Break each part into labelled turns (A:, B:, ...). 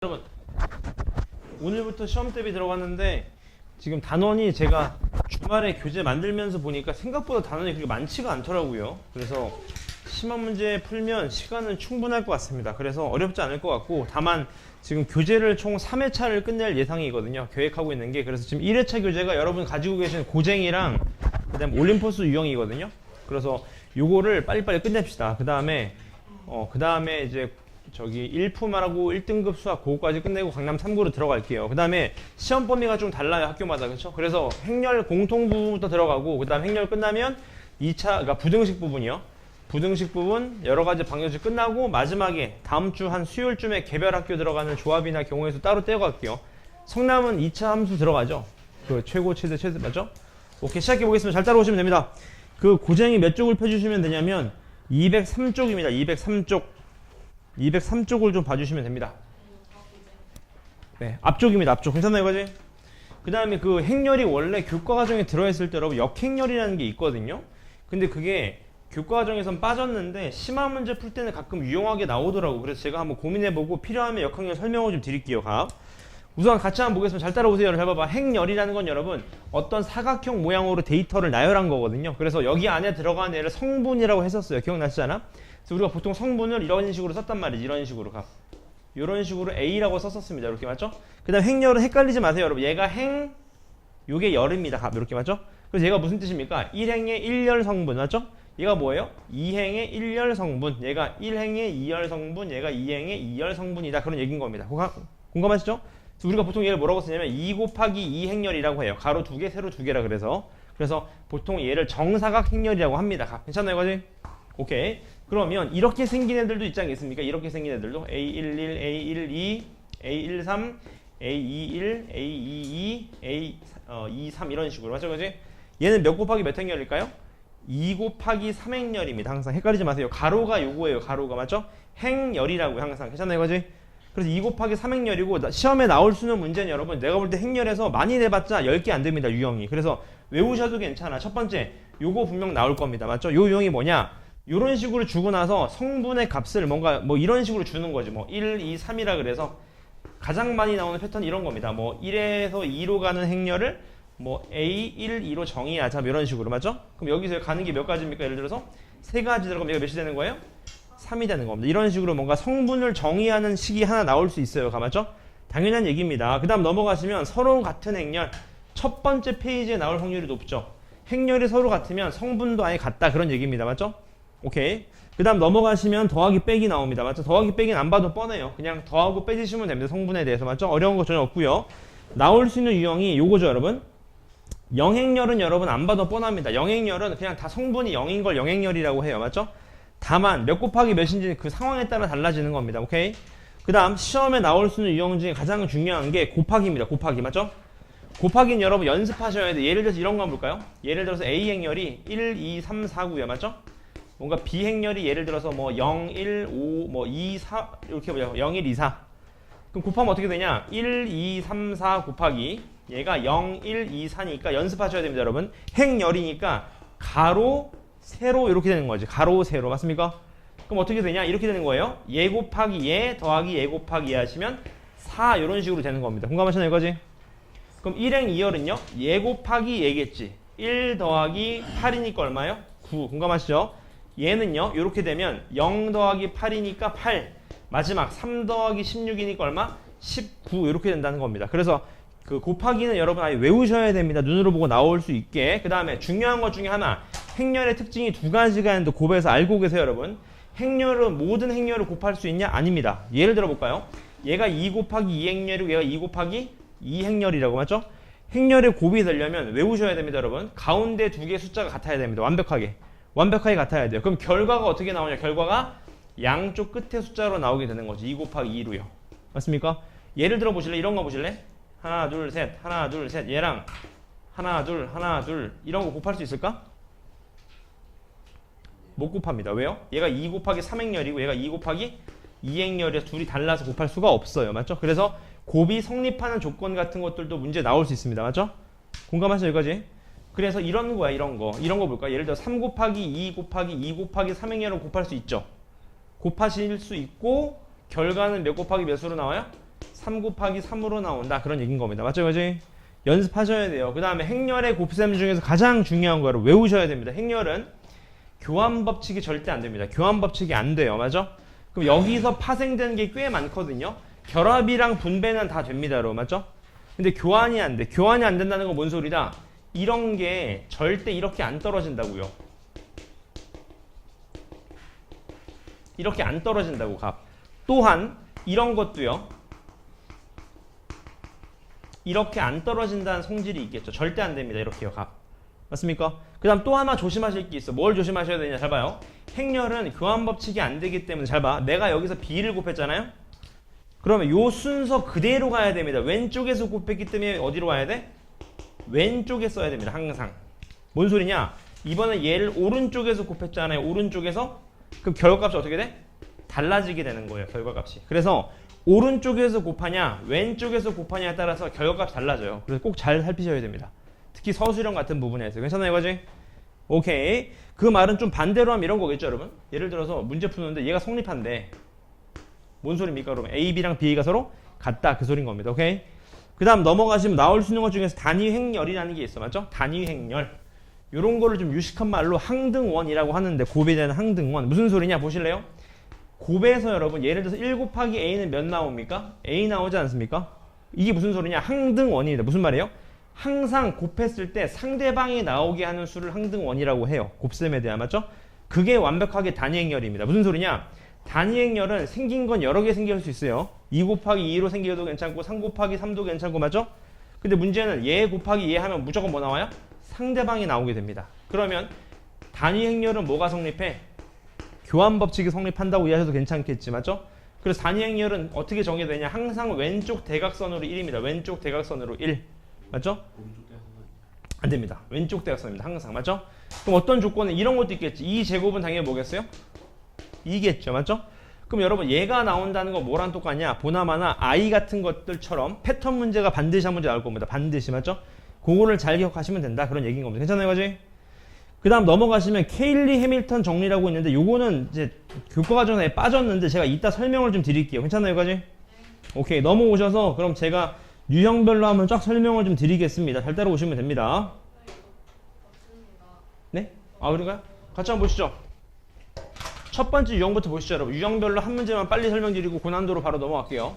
A: 여러분, 오늘부터 시험 대비 들어갔는데 지금 단원이 제가 주말에 교재 만들면서 보니까 생각보다 단원이 그렇게 많지가 않더라고요. 그래서 시험 문제 풀면 시간은 충분할 것 같습니다. 그래서 어렵지 않을 것 같고, 다만 지금 교재를 총 3회차를 끝낼 예상이거든요. 계획하고 있는 게. 그래서 지금 1회차 교재가 여러분 가지고 계신 고쟁이랑 그 다음 올림포스 유형이거든요. 그래서 요거를 빨리빨리 끝냅시다. 그 다음에 이제 저기 1품하고 1등급 수학 그거까지 끝내고 강남 3구로 들어갈게요. 그 다음에 시험 범위가 좀 달라요, 학교마다. 그렇죠? 그래서 행렬 공통 부분부터 들어가고, 그 다음 행렬 끝나면 2차, 그러니까 부등식 부분이요. 부등식 부분 여러 가지 방정식 끝나고, 마지막에 다음 주 한 수요일쯤에 개별 학교 들어가는 조합이나 경우의 수 따로 떼어갈게요. 성남은 2차 함수 들어가죠. 그 최고, 최대, 최대 맞죠? 오케이, 시작해 보겠습니다. 잘 따라오시면 됩니다. 그 고쟁이 몇 쪽을 펴주시면 되냐면 203쪽입니다. 203쪽을 좀 봐주시면 됩니다. 네, 앞쪽입니다. 앞쪽. 괜찮나요, 이거지? 그 다음에 그 행렬이 원래 교과 과정에 들어있을 때 여러분 역행렬이라는 게 있거든요. 근데 그게 교과 과정에선 빠졌는데 심화 문제 풀 때는 가끔 유용하게 나오더라고. 그래서 제가 한번 고민해보고 필요하면 역행렬 설명을 좀 드릴게요. 우선 같이 한번 보겠습니다. 잘 따라오세요. 잘 봐봐. 행렬이라는 건 여러분 어떤 사각형 모양으로 데이터를 나열한 거거든요. 그래서 여기 안에 들어가는 애를 성분이라고 했었어요. 기억나시잖아? 그래서 우리가 보통 성분을 이런 식으로 썼단 말이지. 이런 식으로 이런 식으로 A라고 썼었습니다. 이렇게 맞죠? 그 다음 행렬은 헷갈리지 마세요, 여러분. 얘가 요게 열입니다. 이렇게 맞죠? 그래서 얘가 무슨 뜻입니까? 1행의 1열 성분 맞죠? 얘가 뭐예요? 2행의 1열 성분. 얘가 1행의 2열 성분. 얘가 2행의 2열 성분이다. 그런 얘기인 겁니다. 공감하시죠? 그래서 우리가 보통 얘를 뭐라고 쓰냐면 2 곱하기 2 행렬이라고 해요. 가로 2개, 세로 2개라 그래서 보통 얘를 정사각 행렬이라고 합니다. 괜찮나요, 이거지? 오케이. 그러면 이렇게 생긴 애들도 있지 않겠습니까? 이렇게 생긴 애들도 A11, A12, A13, A21, A22, A23 이런 식으로 맞죠? 그지? 얘는 몇 곱하기 몇 행렬일까요? 2 곱하기 3행렬입니다. 항상 헷갈리지 마세요. 가로가 요거예요. 가로가 맞죠? 행렬이라고요. 항상. 괜찮나요, 이거지? 그래서 2 곱하기 3행렬이고 시험에 나올 수 있는 문제는 여러분 내가 볼 때 행렬에서 많이 내봤자 10개 안 됩니다. 유형이. 그래서 외우셔도 괜찮아. 첫 번째 요거 분명 나올 겁니다. 맞죠? 요 유형이 뭐냐? 이런 식으로 주고 나서 성분의 값을 뭔가 뭐 이런 식으로 주는 거지. 뭐 1, 2, 3이라 그래서 가장 많이 나오는 패턴이 이런 겁니다. 뭐 1에서 2로 가는 행렬을 뭐 A, 1, 2로 정의하자. 이런 식으로 맞죠? 그럼 여기서 가는 게 몇 가지입니까? 예를 들어서 세 가지 들어가면 얘가 몇이 되는 거예요? 3이 되는 겁니다. 이런 식으로 뭔가 성분을 정의하는 식이 하나 나올 수 있어요. 맞죠? 당연한 얘기입니다. 그 다음 넘어가시면 서로 같은 행렬 첫 번째 페이지에 나올 확률이 높죠. 행렬이 서로 같으면 성분도 아예 같다. 그런 얘기입니다. 맞죠? 오케이. 그 다음 넘어가시면 더하기 빼기 나옵니다. 맞죠? 더하기 빼기는 안 봐도 뻔해요. 그냥 더하고 빼주시면 됩니다. 성분에 대해서. 맞죠? 어려운 거 전혀 없고요. 나올 수 있는 유형이 요거죠, 여러분. 영행렬은 여러분 안 봐도 뻔합니다. 영행렬은 그냥 다 성분이 0인 걸 영행렬이라고 해요. 맞죠? 다만 몇 곱하기 몇인지 그 상황에 따라 달라지는 겁니다. 오케이? 그 다음 시험에 나올 수 있는 유형 중에 가장 중요한 게 곱하기입니다. 곱하기. 맞죠? 곱하기는 여러분 연습하셔야 돼. 예를 들어서 이런 거 한번 볼까요? 예를 들어서 A행렬이 1, 2, 3, 4구요. 맞죠? 뭔가 B행렬이 예를 들어서 뭐 0, 1, 5, 뭐 2, 4 이렇게 보자. 0, 1, 2, 4. 그럼 곱하면 어떻게 되냐? 1, 2, 3, 4 곱하기 얘가 0, 1, 2, 4니까 연습하셔야 됩니다, 여러분. 행렬이니까 가로, 세로 이렇게 되는 거지. 가로, 세로. 맞습니까? 그럼 어떻게 되냐? 이렇게 되는 거예요. 얘 곱하기 얘 더하기 얘 곱하기 얘 하시면 4 이런 식으로 되는 겁니다. 공감하시나요, 이거지? 그럼 1행 2열은요? 얘 곱하기 얘겠지. 1 더하기 8이니까 얼마요? 9. 공감하시죠? 얘는요, 이렇게 되면 0 더하기 8이니까 8. 마지막 3 더하기 16이니까 얼마? 19. 이렇게 된다는 겁니다. 그래서 그 곱하기는 여러분 아예 외우셔야 됩니다. 눈으로 보고 나올 수 있게. 그 다음에 중요한 것 중에 하나. 행렬의 특징이 두 가지가 있는데 곱해서 알고 계세요, 여러분. 행렬은 모든 행렬을 곱할 수 있냐? 아닙니다. 예를 들어 볼까요? 얘가 2 곱하기 2 행렬이고 얘가 2 곱하기 2 행렬이라고 맞죠? 행렬의 곱이 되려면 외우셔야 됩니다, 여러분. 가운데 두 개의 숫자가 같아야 됩니다. 완벽하게 같아야 돼요. 그럼 결과가 어떻게 나오냐? 결과가 양쪽 끝에 숫자로 나오게 되는 거지. 2 곱하기 2로요. 맞습니까? 예를 들어 보실래? 이런 거 보실래? 하나, 둘, 셋, 하나, 둘, 셋. 얘랑 하나, 둘, 하나, 둘. 이런 거 곱할 수 있을까? 못 곱합니다. 왜요? 얘가 2 곱하기 3행렬이고 얘가 2 곱하기 2행렬이라서 둘이 달라서 곱할 수가 없어요. 맞죠? 그래서 곱이 성립하는 조건 같은 것들도 문제 나올 수 있습니다. 맞죠? 공감하시죠? 여기까지? 그래서 이런 거야, 이런 거 볼까? 예를 들어 3 곱하기 2 곱하기 2 곱하기 3행렬을 곱할 수 있죠. 곱하실 수 있고 결과는 몇 곱하기 몇으로 나와요? 3 곱하기 3으로 나온다. 그런 얘기인 겁니다. 맞죠? 그지? 연습하셔야 돼요. 그 다음에 행렬의 곱셈 중에서 가장 중요한 거를 외우셔야 됩니다. 행렬은 교환 법칙이 절대 안 됩니다. 교환 법칙이 안 돼요. 맞죠? 그럼 여기서 파생되는 게 꽤 많거든요. 결합이랑 분배는 다 됩니다. 여러분. 맞죠? 근데 교환이 안 돼. 교환이 안 된다는 건 뭔 소리다? 이런 게 절대 이렇게 안 떨어진다고요. 이렇게 안 떨어진다고 값. 또한 이런 것도요. 이렇게 안 떨어진다는 성질이 있겠죠. 절대 안 됩니다. 이렇게요. 값. 맞습니까? 그 다음 또 하나 조심하실 게 있어. 뭘 조심하셔야 되냐. 잘 봐요. 행렬은 교환 법칙이 안 되기 때문에 잘 봐. 내가 여기서 B를 곱했잖아요. 그러면 요 순서 그대로 가야 됩니다. 왼쪽에서 곱했기 때문에 어디로 와야 돼? 왼쪽에 써야 됩니다. 항상. 뭔 소리냐? 이번에 얘를 오른쪽에서 곱했잖아요. 오른쪽에서. 그럼 결과값이 어떻게 돼? 달라지게 되는 거예요. 결과값이. 그래서 오른쪽에서 곱하냐 왼쪽에서 곱하냐에 따라서 결과값이 달라져요. 그래서 꼭 잘 살피셔야 됩니다. 특히 서술형 같은 부분에서. 괜찮아요 이거지? 오케이. 그 말은 좀 반대로 하면 이런 거겠죠 여러분? 예를 들어서 문제 푸는데 얘가 성립한대. 뭔 소리입니까 그러면? A, B랑 B가 서로 같다. 그 소린 겁니다. 오케이? 그 다음 넘어가시면 나올 수 있는 것 중에서 단위행렬이라는 게 있어. 맞죠? 단위행렬. 요런 거를 좀 유식한 말로 항등원이라고 하는데 곱에 대한 항등원. 무슨 소리냐 보실래요? 곱에서 여러분 예를 들어서 1 곱하기 A는 몇 나옵니까? A 나오지 않습니까? 이게 무슨 소리냐? 항등원입니다. 무슨 말이에요? 항상 곱했을 때 상대방이 나오게 하는 수를 항등원이라고 해요. 곱셈에 대한. 맞죠? 그게 완벽하게 단위행렬입니다. 무슨 소리냐? 단위행렬은 생긴 건 여러 개 생길 수 있어요. 2 곱하기 2로 생겨도 괜찮고 3 곱하기 3도 괜찮고 맞죠? 근데 문제는 얘 곱하기 얘 하면 무조건 뭐 나와요? 상대방이 나오게 됩니다. 그러면 단위행렬은 뭐가 성립해? 교환 법칙이 성립한다고 이해하셔도 괜찮겠지. 맞죠? 그래서 단위행렬은 어떻게 정의되냐? 항상 왼쪽 대각선으로 1입니다. 왼쪽 대각선으로 1. 맞죠? 안 됩니다. 왼쪽 대각선입니다. 항상. 맞죠? 그럼 어떤 조건은 이런 것도 있겠지. 이 제곱은 당연히 뭐겠어요? 2겠죠. 맞죠? 그럼 여러분 얘가 나온다는 건 뭐랑 똑같냐? 보나마나 I 같은 것들처럼 패턴 문제가 반드시 한 문제 나올 겁니다. 반드시. 맞죠? 그거를 잘 기억하시면 된다. 그런 얘기인 겁니다. 괜찮아요, 거지? 그 다음 넘어가시면 케일리 해밀턴 정리라고 있는데 요거는 이제 교과 과정에 빠졌는데 제가 이따 설명을 좀 드릴게요. 괜찮아요, 거지? 오케이. 넘어오셔서 그럼 제가 유형별로 한번 쫙 설명을 좀 드리겠습니다. 잘 따라오시면 됩니다. 네? 아, 그런가요? 같이 한번 보시죠. 첫 번째 유형부터 보시죠, 여러분. 유형별로 한 문제만 빨리 설명드리고 고난도로 바로 넘어갈게요.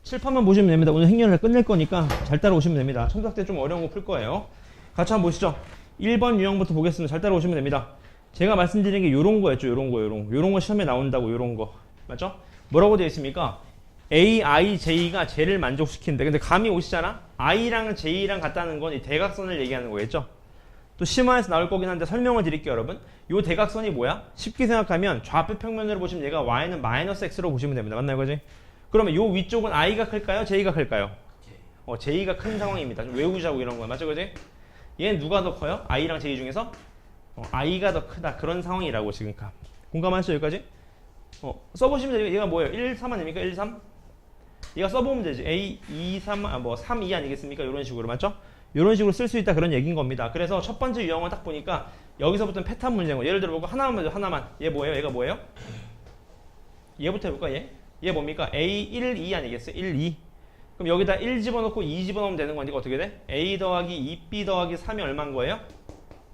A: 칠판만 보시면 됩니다. 오늘 행렬을 끝낼 거니까 잘 따라오시면 됩니다. 첨삭 때 좀 어려운 거 풀 거예요. 같이 한번 보시죠. 1번 유형부터 보겠습니다. 잘 따라오시면 됩니다. 제가 말씀드린 게 요런 거였죠. 요런 거 시험에 나온다고 요런 거. 맞죠? 뭐라고 되어 있습니까? A, I, J가 J를 만족시킨다. 근데 감이 오시잖아? I랑 J랑 같다는 건 이 대각선을 얘기하는 거겠죠? 또 심화에서 나올 거긴 한데 설명을 드릴게요, 여러분. 요 대각선이 뭐야? 쉽게 생각하면 좌표 평면으로 보시면 얘가 Y는 마이너스 X로 보시면 됩니다. 맞나요, 그지? 그러면 요 위쪽은 I가 클까요? J가 클까요? J가 큰 상황입니다. 좀 외우자고 이런 거. 맞죠, 그지? 얘는 누가 더 커요? I랑 J 중에서? I가 더 크다. 그런 상황이라고 지금 공감하시죠, 여기까지? 써보시면 되죠. 얘가 뭐예요? 1, 3 아닙니까? 1, 3? 얘가 써보면 되지. A, 2, 3, 3, 2 아니겠습니까? 이런 식으로. 맞죠? 이런 식으로 쓸 수 있다. 그런 얘기인 겁니다. 그래서 첫 번째 유형을 딱 보니까 여기서부터는 패턴 문제인 거. 예를 들어 보고 하나만 보죠. 하나만. 얘 뭐예요? 얘가 뭐예요? 얘부터 해볼까? 얘 뭡니까? A, 1, 2 아니겠어요? 1, 2. 그럼 여기다 1 집어넣고 2 집어넣으면 되는 거니까 어떻게 돼? A 더하기 2B 더하기 3이 얼마인 거예요?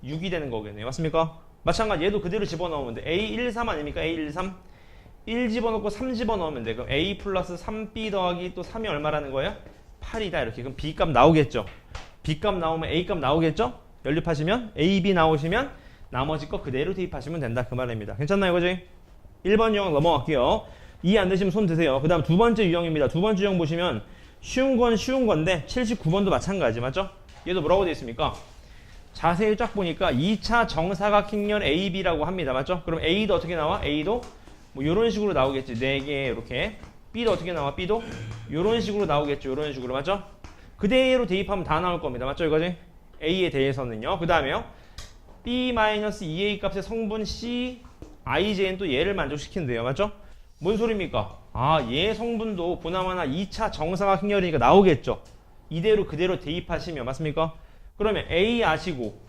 A: 6이 되는 거겠네요. 맞습니까? 마찬가지 얘도 그대로 집어넣으면 돼. A, 1, 3 아닙니까? A, 1, 3. 1 집어넣고 3 집어넣으면 돼. 그럼 A 플러스 3B 더하기 또 3이 얼마라는 거예요? 8이다. 이렇게. 그럼 B 값 나오겠죠? B 값 나오면 A 값 나오겠죠? 연립하시면 A, B 나오시면 나머지 거 그대로 대입하시면 된다. 그 말입니다. 괜찮나요, 그지? 1번 유형 넘어갈게요. 이해 안 되시면 손 드세요. 그 다음 두 번째 유형입니다. 두 번째 유형 보시면 쉬운 건 쉬운 건데 79번도 마찬가지. 맞죠? 얘도 뭐라고 되어 있습니까? 자세히 쫙 보니까 2차 정사각행렬 AB라고 합니다. 맞죠? 그럼 A도 어떻게 나와? A도 뭐 이런 식으로 나오겠지. 4개 이렇게. B도 어떻게 나와? B도 이런 식으로 나오겠죠. 이런 식으로. 맞죠? 그대로 대입하면 다 나올 겁니다. 맞죠? 이거지? A에 대해서는요. 그 다음에요. B-2A 값의 성분 C, IJ는 또 얘를 만족시킨대요. 맞죠? 뭔 소리입니까? 얘 성분도 보나마나 2차 정사각행렬이니까 나오겠죠. 이대로 그대로 대입하시면 맞습니까? 그러면 A 아시고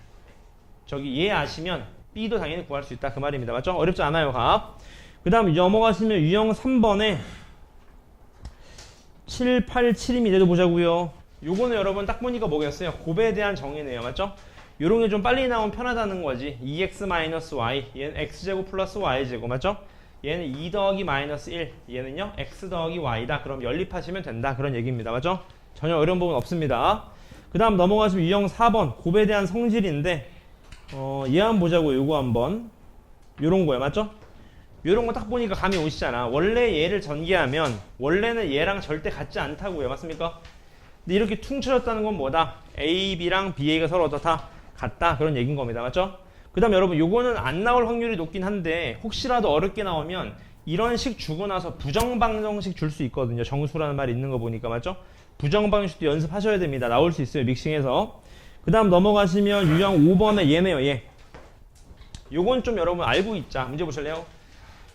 A: 저기 얘 아시면 B도 당연히 구할 수 있다. 그 말입니다. 맞죠? 어렵지 않아요, 값. 그 다음 넘어가시면 유형 3번에 7, 8, 7입니다. 얘도 보자고요. 요거는 여러분 딱 보니까 뭐겠어요? 곱에 대한 정의네요. 맞죠? 요런 게 좀 빨리 나오면 편하다는 거지. 2x-y 얘는 x제곱 플러스 y제곱 맞죠? 얘는 2 더하기 마이너스 1 얘는요 x 더하기 y다. 그럼 연립하시면 된다. 그런 얘기입니다. 맞죠? 전혀 어려운 부분 없습니다. 그 다음 넘어가시면 유형 4번 곱에 대한 성질인데 얘 한번 보자고요. 요거 한번 요런 거예요. 맞죠? 요런 거 딱 보니까 감이 오시잖아. 원래 얘를 전개하면 원래는 얘랑 절대 같지 않다고요. 맞습니까? 근데 이렇게 퉁쳐졌다는 건 뭐다? A, B랑 BA가 서로 어떻다? 같다. 그런 얘기인 겁니다. 맞죠? 그 다음 여러분 요거는 안 나올 확률이 높긴 한데 혹시라도 어렵게 나오면 이런 식 주고 나서 부정방정식 줄 수 있거든요. 정수라는 말이 있는 거 보니까 맞죠? 부정방정식도 연습하셔야 됩니다. 나올 수 있어요. 믹싱해서. 그 다음 넘어가시면 유형 5번에 얘네요. 얘. 요건 좀 여러분 알고 있자. 문제 보실래요?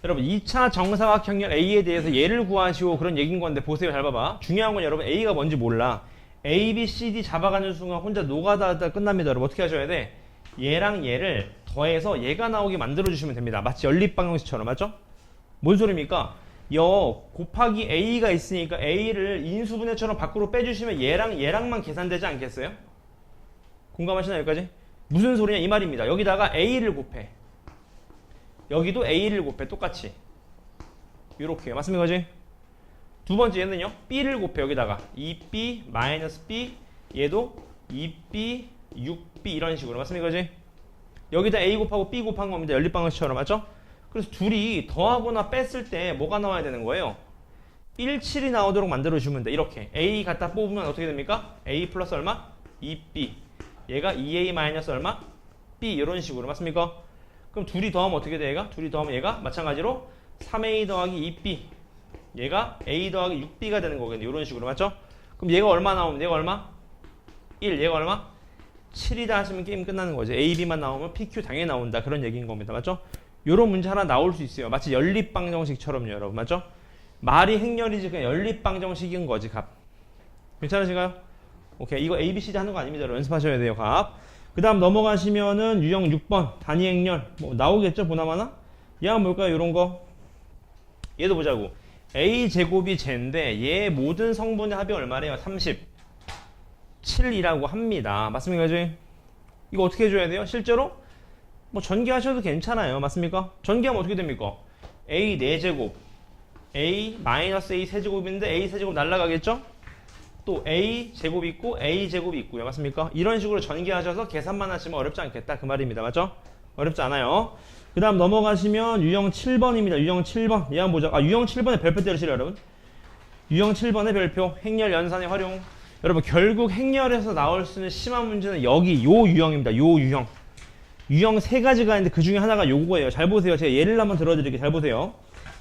A: 여러분 2차 정사각형렬 A에 대해서 얘를 구하시오 그런 얘기인 건데 보세요. 잘 봐봐. 중요한 건 여러분 A가 뭔지 몰라. A, B, C, D 잡아가는 순간 혼자 노가다 하다 끝납니다. 여러분 어떻게 하셔야 돼? 얘랑 얘를 더해서 얘가 나오게 만들어주시면 됩니다. 마치 연립방정식처럼 맞죠? 뭔 소리입니까? 곱하기 A가 있으니까 A를 인수분해처럼 밖으로 빼주시면 얘랑만 계산되지 않겠어요? 공감하시나요 여기까지? 무슨 소리냐 이 말입니다. 여기다가 A를 곱해. 여기도 A를 곱해 똑같이 이렇게 맞습니까? 그지? 두 번째 얘는요 B를 곱해 여기다가 2B 마이너스 B 얘도 2B 6B 이런 식으로 맞습니까? 그지? 여기다 A 곱하고 B 곱한 겁니다. 연립방정식처럼 맞죠? 그래서 둘이 더하거나 뺐을 때 뭐가 나와야 되는 거예요? 1, 7이 나오도록 만들어주시면 돼. 이렇게 A 갖다 뽑으면 어떻게 됩니까? A 플러스 얼마? 2B 얘가 2A 마이너스 얼마? B 이런 식으로 맞습니까? 그럼 둘이 더하면 어떻게 돼 얘가? 둘이 더하면 얘가 마찬가지로 3A 더하기 2B 얘가 A 더하기 6B가 되는 거겠네요. 이런 식으로 맞죠? 그럼 얘가 얼마 나오면 얘가 얼마? 1 얘가 얼마? 7이다 하시면 게임 끝나는 거죠. A, B만 나오면 PQ 당연히 나온다. 그런 얘기인 겁니다. 맞죠? 요런 문제 하나 나올 수 있어요. 마치 연립방정식처럼요. 여러분 맞죠? 말이 행렬이지 그냥 연립방정식인 거지 값. 괜찮으신가요? 오케이 이거 A, B, C 하는 거 아닙니다. 여러분 연습하셔야 돼요. 값. 그 다음 넘어가시면은 유형 6번 단위행렬 뭐 나오겠죠 보나마나? 얘가 뭘까요? 요런 거 얘도 보자고. A제곱이 쟤인데 얘 모든 성분의 합이 얼마래요? 37이라고 합니다. 맞습니까? 그지? 이거 어떻게 해줘야 돼요? 실제로 뭐 전개하셔도 괜찮아요. 맞습니까? 전개하면 어떻게 됩니까? A 4제곱 A 마이너스 A 세제곱인데 A 세제곱 날라가겠죠? 또 A 제곱 있고 A 제곱이 있고요. 맞습니까? 이런 식으로 전개하셔서 계산만 하시면 어렵지 않겠다. 그 말입니다. 맞죠? 어렵지 않아요. 그 다음 넘어가시면 유형 7번입니다. 유형 7번. 얘 한번 보자. 유형 7번의 별표 때리시죠, 여러분. 유형 7번의 별표. 행렬 연산의 활용. 여러분, 결국 행렬에서 나올 수 있는 심한 문제는 여기, 요 유형입니다. 요 유형. 유형 3가지가 있는데 그 중에 하나가 요거예요. 잘 보세요. 제가 예를 한번 들어드릴게요. 잘 보세요.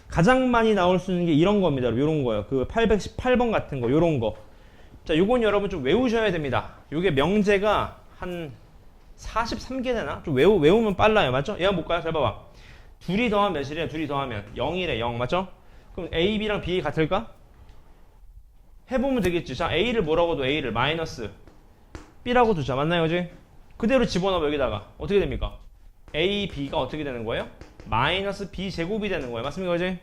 A: 가장 많이 나올 수 있는 게 이런 겁니다. 요런 거요. 그 818번 같은 거, 요런 거. 자, 요건 여러분 좀 외우셔야 됩니다. 요게 명제가 한 43개 되나? 좀 외우면 빨라요. 맞죠? 얘 한번 볼까요? 잘 봐봐. 둘이 더하면 몇이래요? 둘이 더하면 0이래. 0. 맞죠? 그럼 A, B랑 B 같을까? 해보면 되겠지. 자, A를 뭐라고 둬? A를 마이너스 B라고 두자. 맞나요? 그지? 그대로 집어넣어 여기다가. 어떻게 됩니까? A, B가 어떻게 되는 거예요? 마이너스 B 제곱이 되는 거예요. 맞습니까? 그지?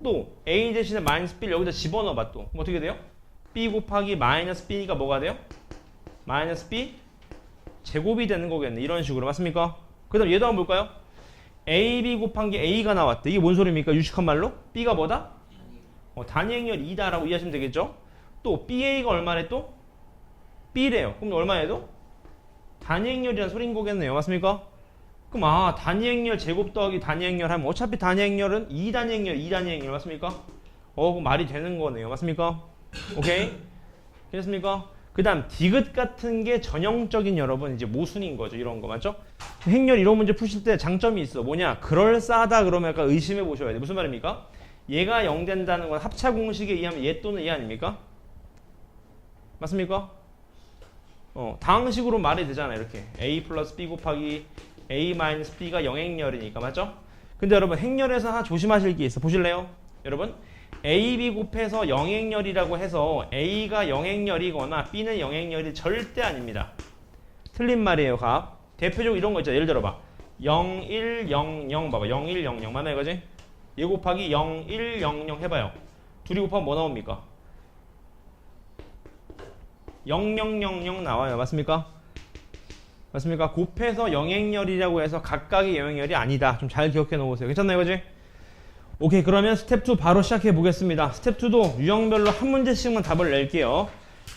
A: 또 A 대신에 마이너스 B를 여기다 집어넣어봐 또. 그럼 어떻게 돼요? B 곱하기 마이너스 B가 뭐가 돼요? 마이너스 B 제곱이 되는 거겠네. 이런 식으로. 맞습니까? 그 다음 얘도 한번 볼까요? AB 곱한 게 A가 나왔대. 이게 뭔 소리입니까? 유식한 말로? B가 뭐다? 단위행렬 2다 라고 이해하시면 되겠죠? 또 BA가 얼마래 또? B래요. 그럼 얼마예요? 단위행렬이라는 소리인 거겠네요. 맞습니까? 그럼 단위행렬 제곱 더하기 단위행렬 하면 어차피 단위행렬은 2단위행렬 맞습니까? 그럼 말이 되는 거네요. 맞습니까? 오케이? 됐습니까? 그 다음 디귿 같은 게 전형적인 여러분 이제 모순인 거죠. 이런 거 맞죠? 행렬 이런 문제 푸실 때 장점이 있어. 뭐냐? 그럴싸하다 그러면 약간 의심해 보셔야 돼. 무슨 말입니까? 얘가 0 된다는 건 합차 공식에 의하면 얘 또는 얘 아닙니까? 맞습니까? 당식으로 말이 되잖아요. 이렇게 A 플러스 B 곱하기 A 마이너스 B가 영행렬이니까 맞죠? 근데 여러분 행렬에서 하나 조심하실 게 있어. 보실래요? 여러분 A, B 곱해서 영행렬이라고 해서 A가 영행렬이거나 B는 영행렬이 절대 아닙니다. 틀린 말이에요. 값. 대표적으로 이런 거 있죠. 예를 들어봐. 0, 1, 0, 0 봐봐. 0, 1, 0, 0 맞나 이거지? 얘 곱하기 0, 1, 0, 0 해봐요. 둘이 곱하면 뭐 나옵니까? 0, 0, 0, 0 나와요. 맞습니까? 맞습니까? 곱해서 영행열이라고 해서 각각의 영행열이 아니다. 좀 잘 기억해 놓으세요. 괜찮나요, 이거지? 오케이, 그러면 스텝 2 바로 시작해 보겠습니다. 스텝 2도 유형별로 한 문제씩만 답을 낼게요.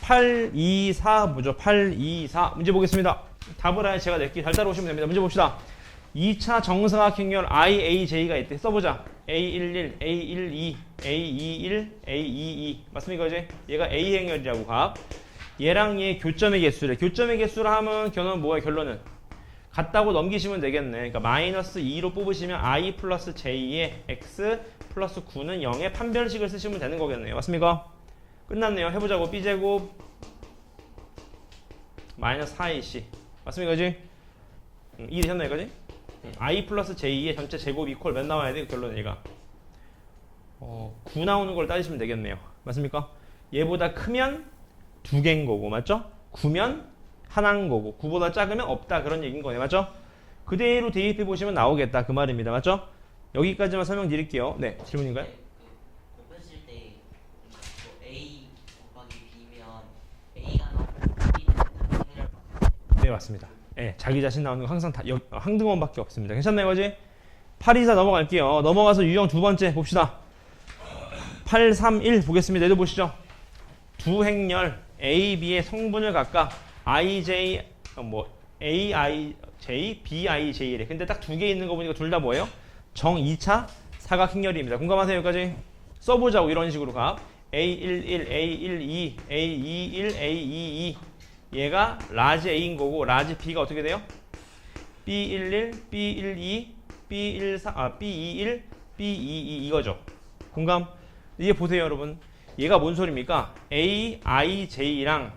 A: 8, 2, 4 뭐죠? 8, 2, 4 문제 보겠습니다. 답을 아예 제가 낼게요. 잘 따라오시면 됩니다. 문제 봅시다. 2차 정사각형열 IAJ가 있대. 써보자. A11, A12, A21, A22 맞습니까, 이제? 얘가 A행열이라고 각. 얘랑 얘 교점의 개수래. 교점의 개수를 하면 결론은 뭐예요? 결론은 같다고 넘기시면 되겠네. 그러니까 마이너스 2로 뽑으시면 I 플러스 J의 X 플러스 9는 0의 판별식을 쓰시면 되는 거겠네요. 맞습니까? 끝났네요. 해보자고. B제곱 마이너스 4AC 맞습니까, 그지? 이해되셨나요, 그지? I 플러스 J의 전체 제곱 이퀄 몇 나와야 돼? 결론은 얘가 9 나오는 걸 따지시면 되겠네요. 맞습니까? 얘보다 크면 2개인 거고, 맞죠? 9면 하나인 거고, 9보다 작으면 없다, 그런 얘기인 거예요. 맞죠? 그대로 대입해 보시면 나오겠다, 그 말입니다. 맞죠? 여기까지만 설명드릴게요. 네, 질문인가요?
B: 곱했을 때 A 곱하기 B면 A가 나오고 B는 당연히
A: 네, 맞습니다. 네, 자기 자신 나오는 거 항상 항등원밖에 없습니다. 괜찮나요, 거지? 8, 2, 4 넘어갈게요. 넘어가서 유형 두 번째 봅시다. 8, 3, 1 보겠습니다. 얘도 보시죠. 두 행렬 A, B의 성분을 각각 IJ, AIJ, BIJ래. 근데 딱 두 개 있는 거 보니까 둘 다 뭐예요? 정 2차 사각행렬입니다. 공감하세요, 여기까지? 써보자고, 이런 식으로 각. A11, A12, A21, A22. 얘가 라지 A인 거고, 라지 B가 어떻게 돼요? B11, B12, B13, B21, B22 이거죠. 공감? 이게 보세요, 여러분. 얘가 뭔 소리입니까? AIJ랑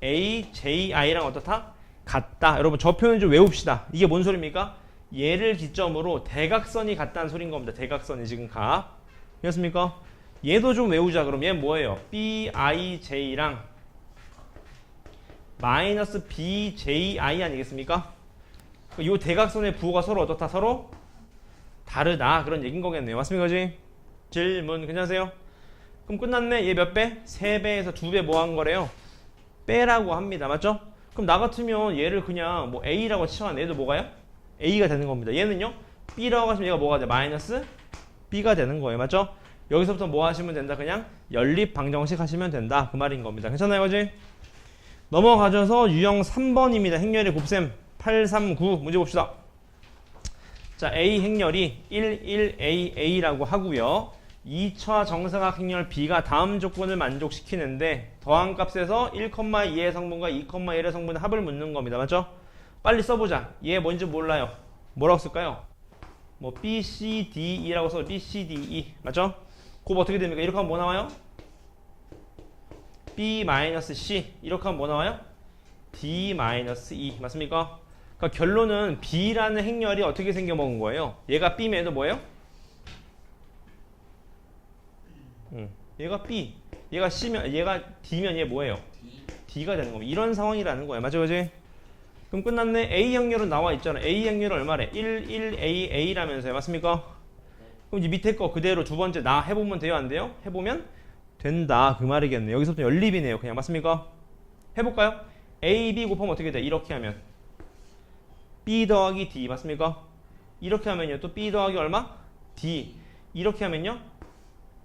A: AJI랑 어떻다? 같다. 여러분, 저 표현 좀 외웁시다. 이게 뭔 소리입니까? 얘를 기점으로 대각선이 같다는 소린 겁니다. 대각선이 지금 각. 이해했습니까? 얘도 좀 외우자. 그럼 얘 뭐예요? BIJ랑 마이너스 BJI 아니겠습니까? 이 대각선의 부호가 서로 어떻다? 서로 다르다. 그런 얘기인 거겠네요. 맞습니까? 그지? 질문 괜찮으세요? 그럼 끝났네. 얘 몇 배? 3배에서 2배 뭐 한 거래요? 빼라고 합니다. 맞죠? 그럼 나 같으면 얘를 그냥 뭐 A라고 치면 얘도 뭐가요? A가 되는 겁니다. 얘는요? B라고 하시면 얘가 뭐가 돼? 마이너스 B가 되는 거예요. 맞죠? 여기서부터 뭐 하시면 된다? 그냥 연립 방정식 하시면 된다. 그 말인 겁니다. 괜찮아요? 그지? 넘어가셔서 유형 3번입니다. 행렬의 곱셈 839 문제 봅시다. 자, A 행렬이 11AA라고 하고요. 2차 정사각 행렬 B가 다음 조건을 만족시키는데 더한 값에서 1,2의 성분과 2,1의 성분의 합을 묻는 겁니다. 맞죠? 빨리 써보자. 얘 뭔지 몰라요. 뭐라고 쓸까요? 뭐 B, C, D, E라고 써. B, C, D, E. 맞죠? 곱 어떻게 됩니까? 이렇게 하면 뭐 나와요? B-C. 이렇게 하면 뭐 나와요? D-E. 맞습니까? 그러니까 결론은 B라는 행렬이 어떻게 생겨먹은 거예요? 얘가 B면 얘도 뭐예요? 얘가 B, 얘가 C면, 얘가 D면 얘 뭐예요? D가 되는 겁니다. 이런 상황이라는 거예요. 맞죠, 그지? 그럼 끝났네. A 행렬은 나와 있잖아. A 행렬은 얼마래? 11AA 라면서요. 맞습니까? 그럼 이제 밑에 거 그대로 두 번째 나 해보면 돼요? 안 돼요? 해보면 된다. 그 말이겠네요. 여기서부터 연립이네요. 그냥 맞습니까? 해볼까요? A, B 곱하면 어떻게 돼? 이렇게 하면 B 더하기 D 맞습니까? 이렇게 하면요. 또 B 더하기 얼마? D. 이렇게 하면요.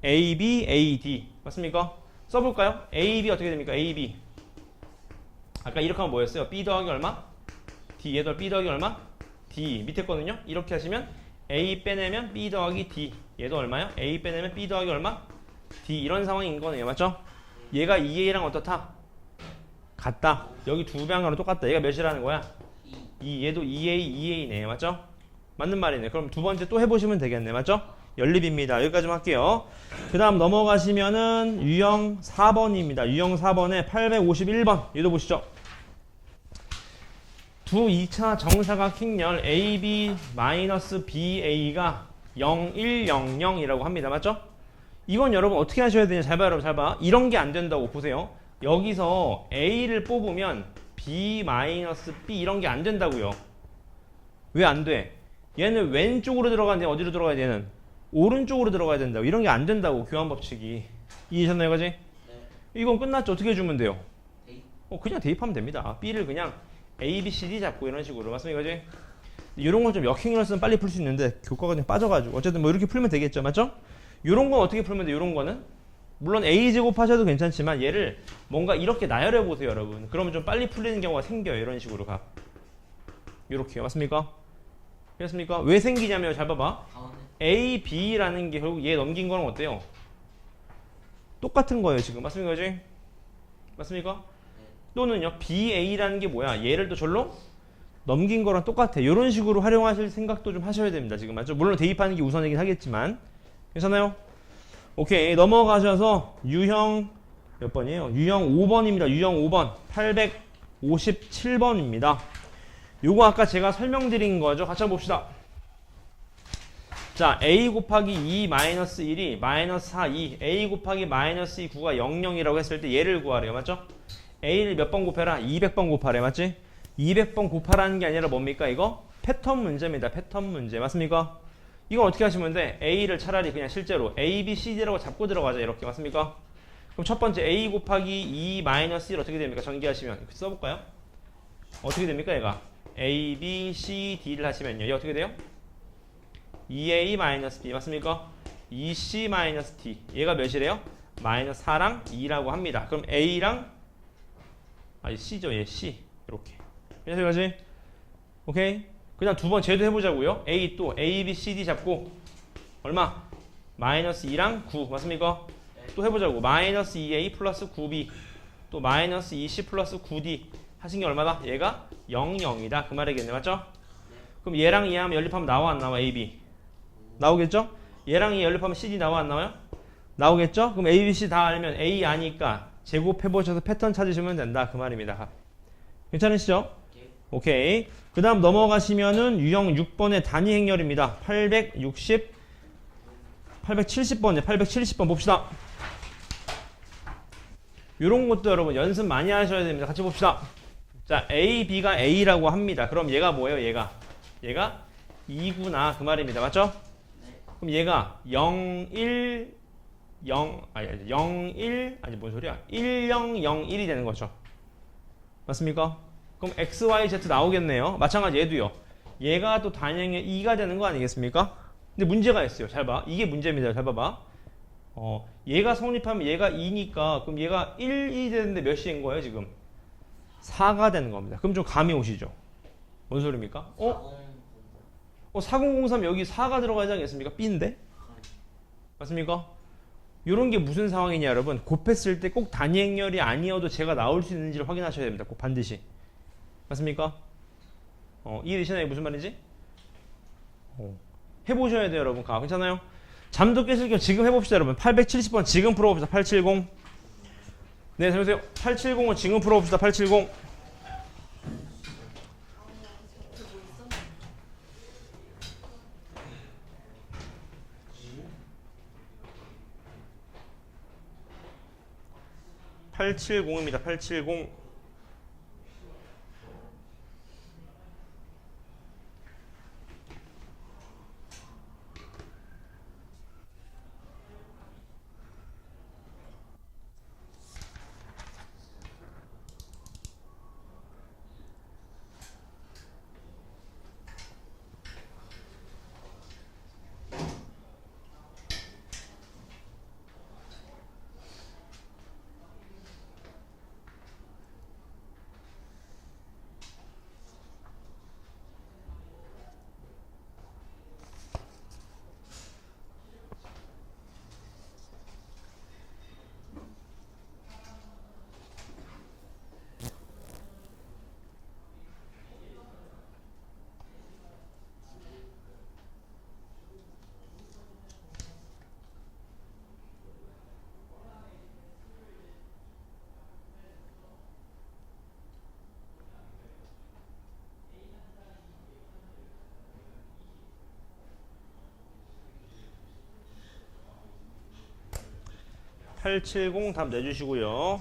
A: A, B, A, D 맞습니까? 써볼까요? A, B 어떻게 됩니까? A, B 아까 이렇게 하면 뭐였어요? B 더하기 얼마? D. 얘도 B 더하기 얼마? D. 밑에 거는요? 이렇게 하시면 A 빼내면 B 더하기 D. 얘도 얼마요? A 빼내면 B 더하기 얼마? D. 이런 상황인 거네요. 맞죠? 얘가 2A랑 어떻다? 같다. 여기 두 배 한 거랑 똑같다. 얘가 몇이라는 거야? 2. 얘도 2A, 2A네. 맞죠? 맞는 말이네. 그럼 두 번째 또 해보시면 되겠네. 맞죠? 연립입니다. 여기까지만 할게요. 그 다음 넘어가시면은 유형 4번입니다. 유형 4번에 851번. 얘도 보시죠. 두 2차 정사각 행렬 AB-BA가 0, 1, 0, 0이라고 합니다. 맞죠? 이건 여러분 어떻게 하셔야 되냐? 잘 봐, 여러분. 잘 봐. 이런 게 안 된다고 보세요. 여기서 A를 뽑으면 B-B 이런 게 안 된다고요. 왜 안 돼? 얘는 왼쪽으로 들어가는데 어디로 들어가야 돼? 얘는 오른쪽으로 들어가야 된다고. 이런 게 안 된다고 교환 법칙이. 이해하셨나요, 이거지?
B: 네.
A: 이건 끝났죠. 어떻게 해주면 돼요?
B: A.
A: 그냥 대입하면 됩니다. B를 그냥 A, B, C, D 잡고 이런 식으로. 맞습니까, 이거지? 이런 걸 좀 역행으로 쓰면 빨리 풀 수 있는데 교과가 좀 빠져가지고 어쨌든 뭐 이렇게 풀면 되겠죠, 맞죠? 이런 건 어떻게 풀면 돼? 이런 거는 물론 A 제곱 하셔도 괜찮지만 얘를 뭔가 이렇게 나열해 보세요, 여러분. 그러면 좀 빨리 풀리는 경우가 생겨요. 이런 식으로 가. 이렇게요, 맞습니까? 그렇습니까? 왜 생기냐면 잘 봐봐.
B: 가운데.
A: A, B라는 게 결국 얘 넘긴 거는 어때요? 똑같은 거예요, 지금. 맞습니까, 그지? 맞습니까?
B: 네.
A: 또는요, BA라는 게 뭐야? 얘를 또 절로 넘긴 거랑 똑같아. 이런 식으로 활용하실 생각도 좀 하셔야 됩니다. 지금 맞죠? 물론 대입하는 게 우선이긴 하겠지만. 괜찮아요? 오케이. 넘어가셔서 유형 몇 번이에요? 유형 5번입니다. 유형 5번. 857번입니다. 요거 아까 제가 설명드린 거죠. 같이 한번 봅시다. 자, a 곱하기 2 마이너스 1이 마이너스 4, 2. a 곱하기 마이너스 2, 9가 0, 0이라고 했을 때 얘를 구하래요. 맞죠? a를 몇 번 곱해라? 200번 곱하래. 맞지? 200번 곱하라는 게 아니라 뭡니까 이거? 패턴 문제입니다. 패턴 문제. 맞습니까? 이건 어떻게 하시면 돼? a를 차라리 그냥 실제로 a, b, c, d라고 잡고 들어가자. 이렇게. 맞습니까? 그럼 첫 번째 a 곱하기 2 마이너스 1 어떻게 됩니까? 전개하시면. 이렇게 써볼까요? 어떻게 됩니까 얘가? a, b, c, d를 하시면요. 얘 어떻게 돼요? 2a 마이너스 b. 맞습니까? 2c 마이너스 d. 얘가 몇이래요? 마이너스 4랑 2라고 합니다. 그럼 a랑 c죠. 얘 c. 이렇게. 그래서 이거지? 오케이? 그냥 두 번 제도 해보자고요. A 또 A, B, C, D 잡고 얼마? 마이너스 2랑 9 맞습니까?
B: 네.
A: 또 해보자고. 마이너스 2A 플러스 9B 또 마이너스 2C 플러스 9D 하신 게 얼마다? 얘가 0, 0이다. 그 말이겠네. 맞죠?
B: 네.
A: 그럼 얘랑 얘 하면 연립하면 나와 안 나와? A, B 나오겠죠? 얘랑 얘 연립하면 C, D 나와 안 나와요? 나오겠죠? 그럼 A, B, C 다 알면 A 아니까 제곱해보셔서 패턴 찾으시면 된다. 그 말입니다. 괜찮으시죠?
B: 네.
A: 오케이. 그 다음 넘어가시면은 유형 6번의 단위 행렬입니다. 870번이요. 870번 봅시다. 요런 것도 여러분 연습 많이 하셔야 됩니다. 같이 봅시다. 자, A, B가 A라고 합니다. 그럼 얘가 뭐예요? 얘가 2구나. 그 말입니다. 맞죠?
B: 네.
A: 그럼 얘가 0, 1, 0, 아니, 0, 1, 아니, 뭔 소리야? 1, 0, 0, 1이 되는 거죠. 맞습니까? 그럼 x, y, z 나오겠네요. 마찬가지 얘도요. 얘가 또 단행의 2가 되는 거 아니겠습니까? 근데 문제가 있어요. 잘 봐. 이게 문제입니다. 잘 봐봐. 얘가 성립하면 얘가 2니까 그럼 얘가 1, 2 되는데 몇 시인 거예요, 지금? 4가 되는 겁니다. 그럼 좀 감이 오시죠? 뭔 소리입니까? 4003 여기 4가 들어가지 않겠습니까? B인데? 맞습니까? 이런 게 무슨 상황이냐, 여러분? 곱했을 때 꼭 단위 행렬이 아니어도 제가 나올 수 있는지를 확인하셔야 됩니다. 꼭 반드시. 맞습니까? 이해되시나요? 무슨 말인지? 해보셔야 돼요, 여러분. 괜찮아요? 잠도 깨실 겸 지금 해봅시다, 여러분. 870번 지금 풀어봅시다. 870. 네, 잠시만요. 870은 지금 풀어봅시다. 870. (870입니다) 870. (870) 답 내주시고요.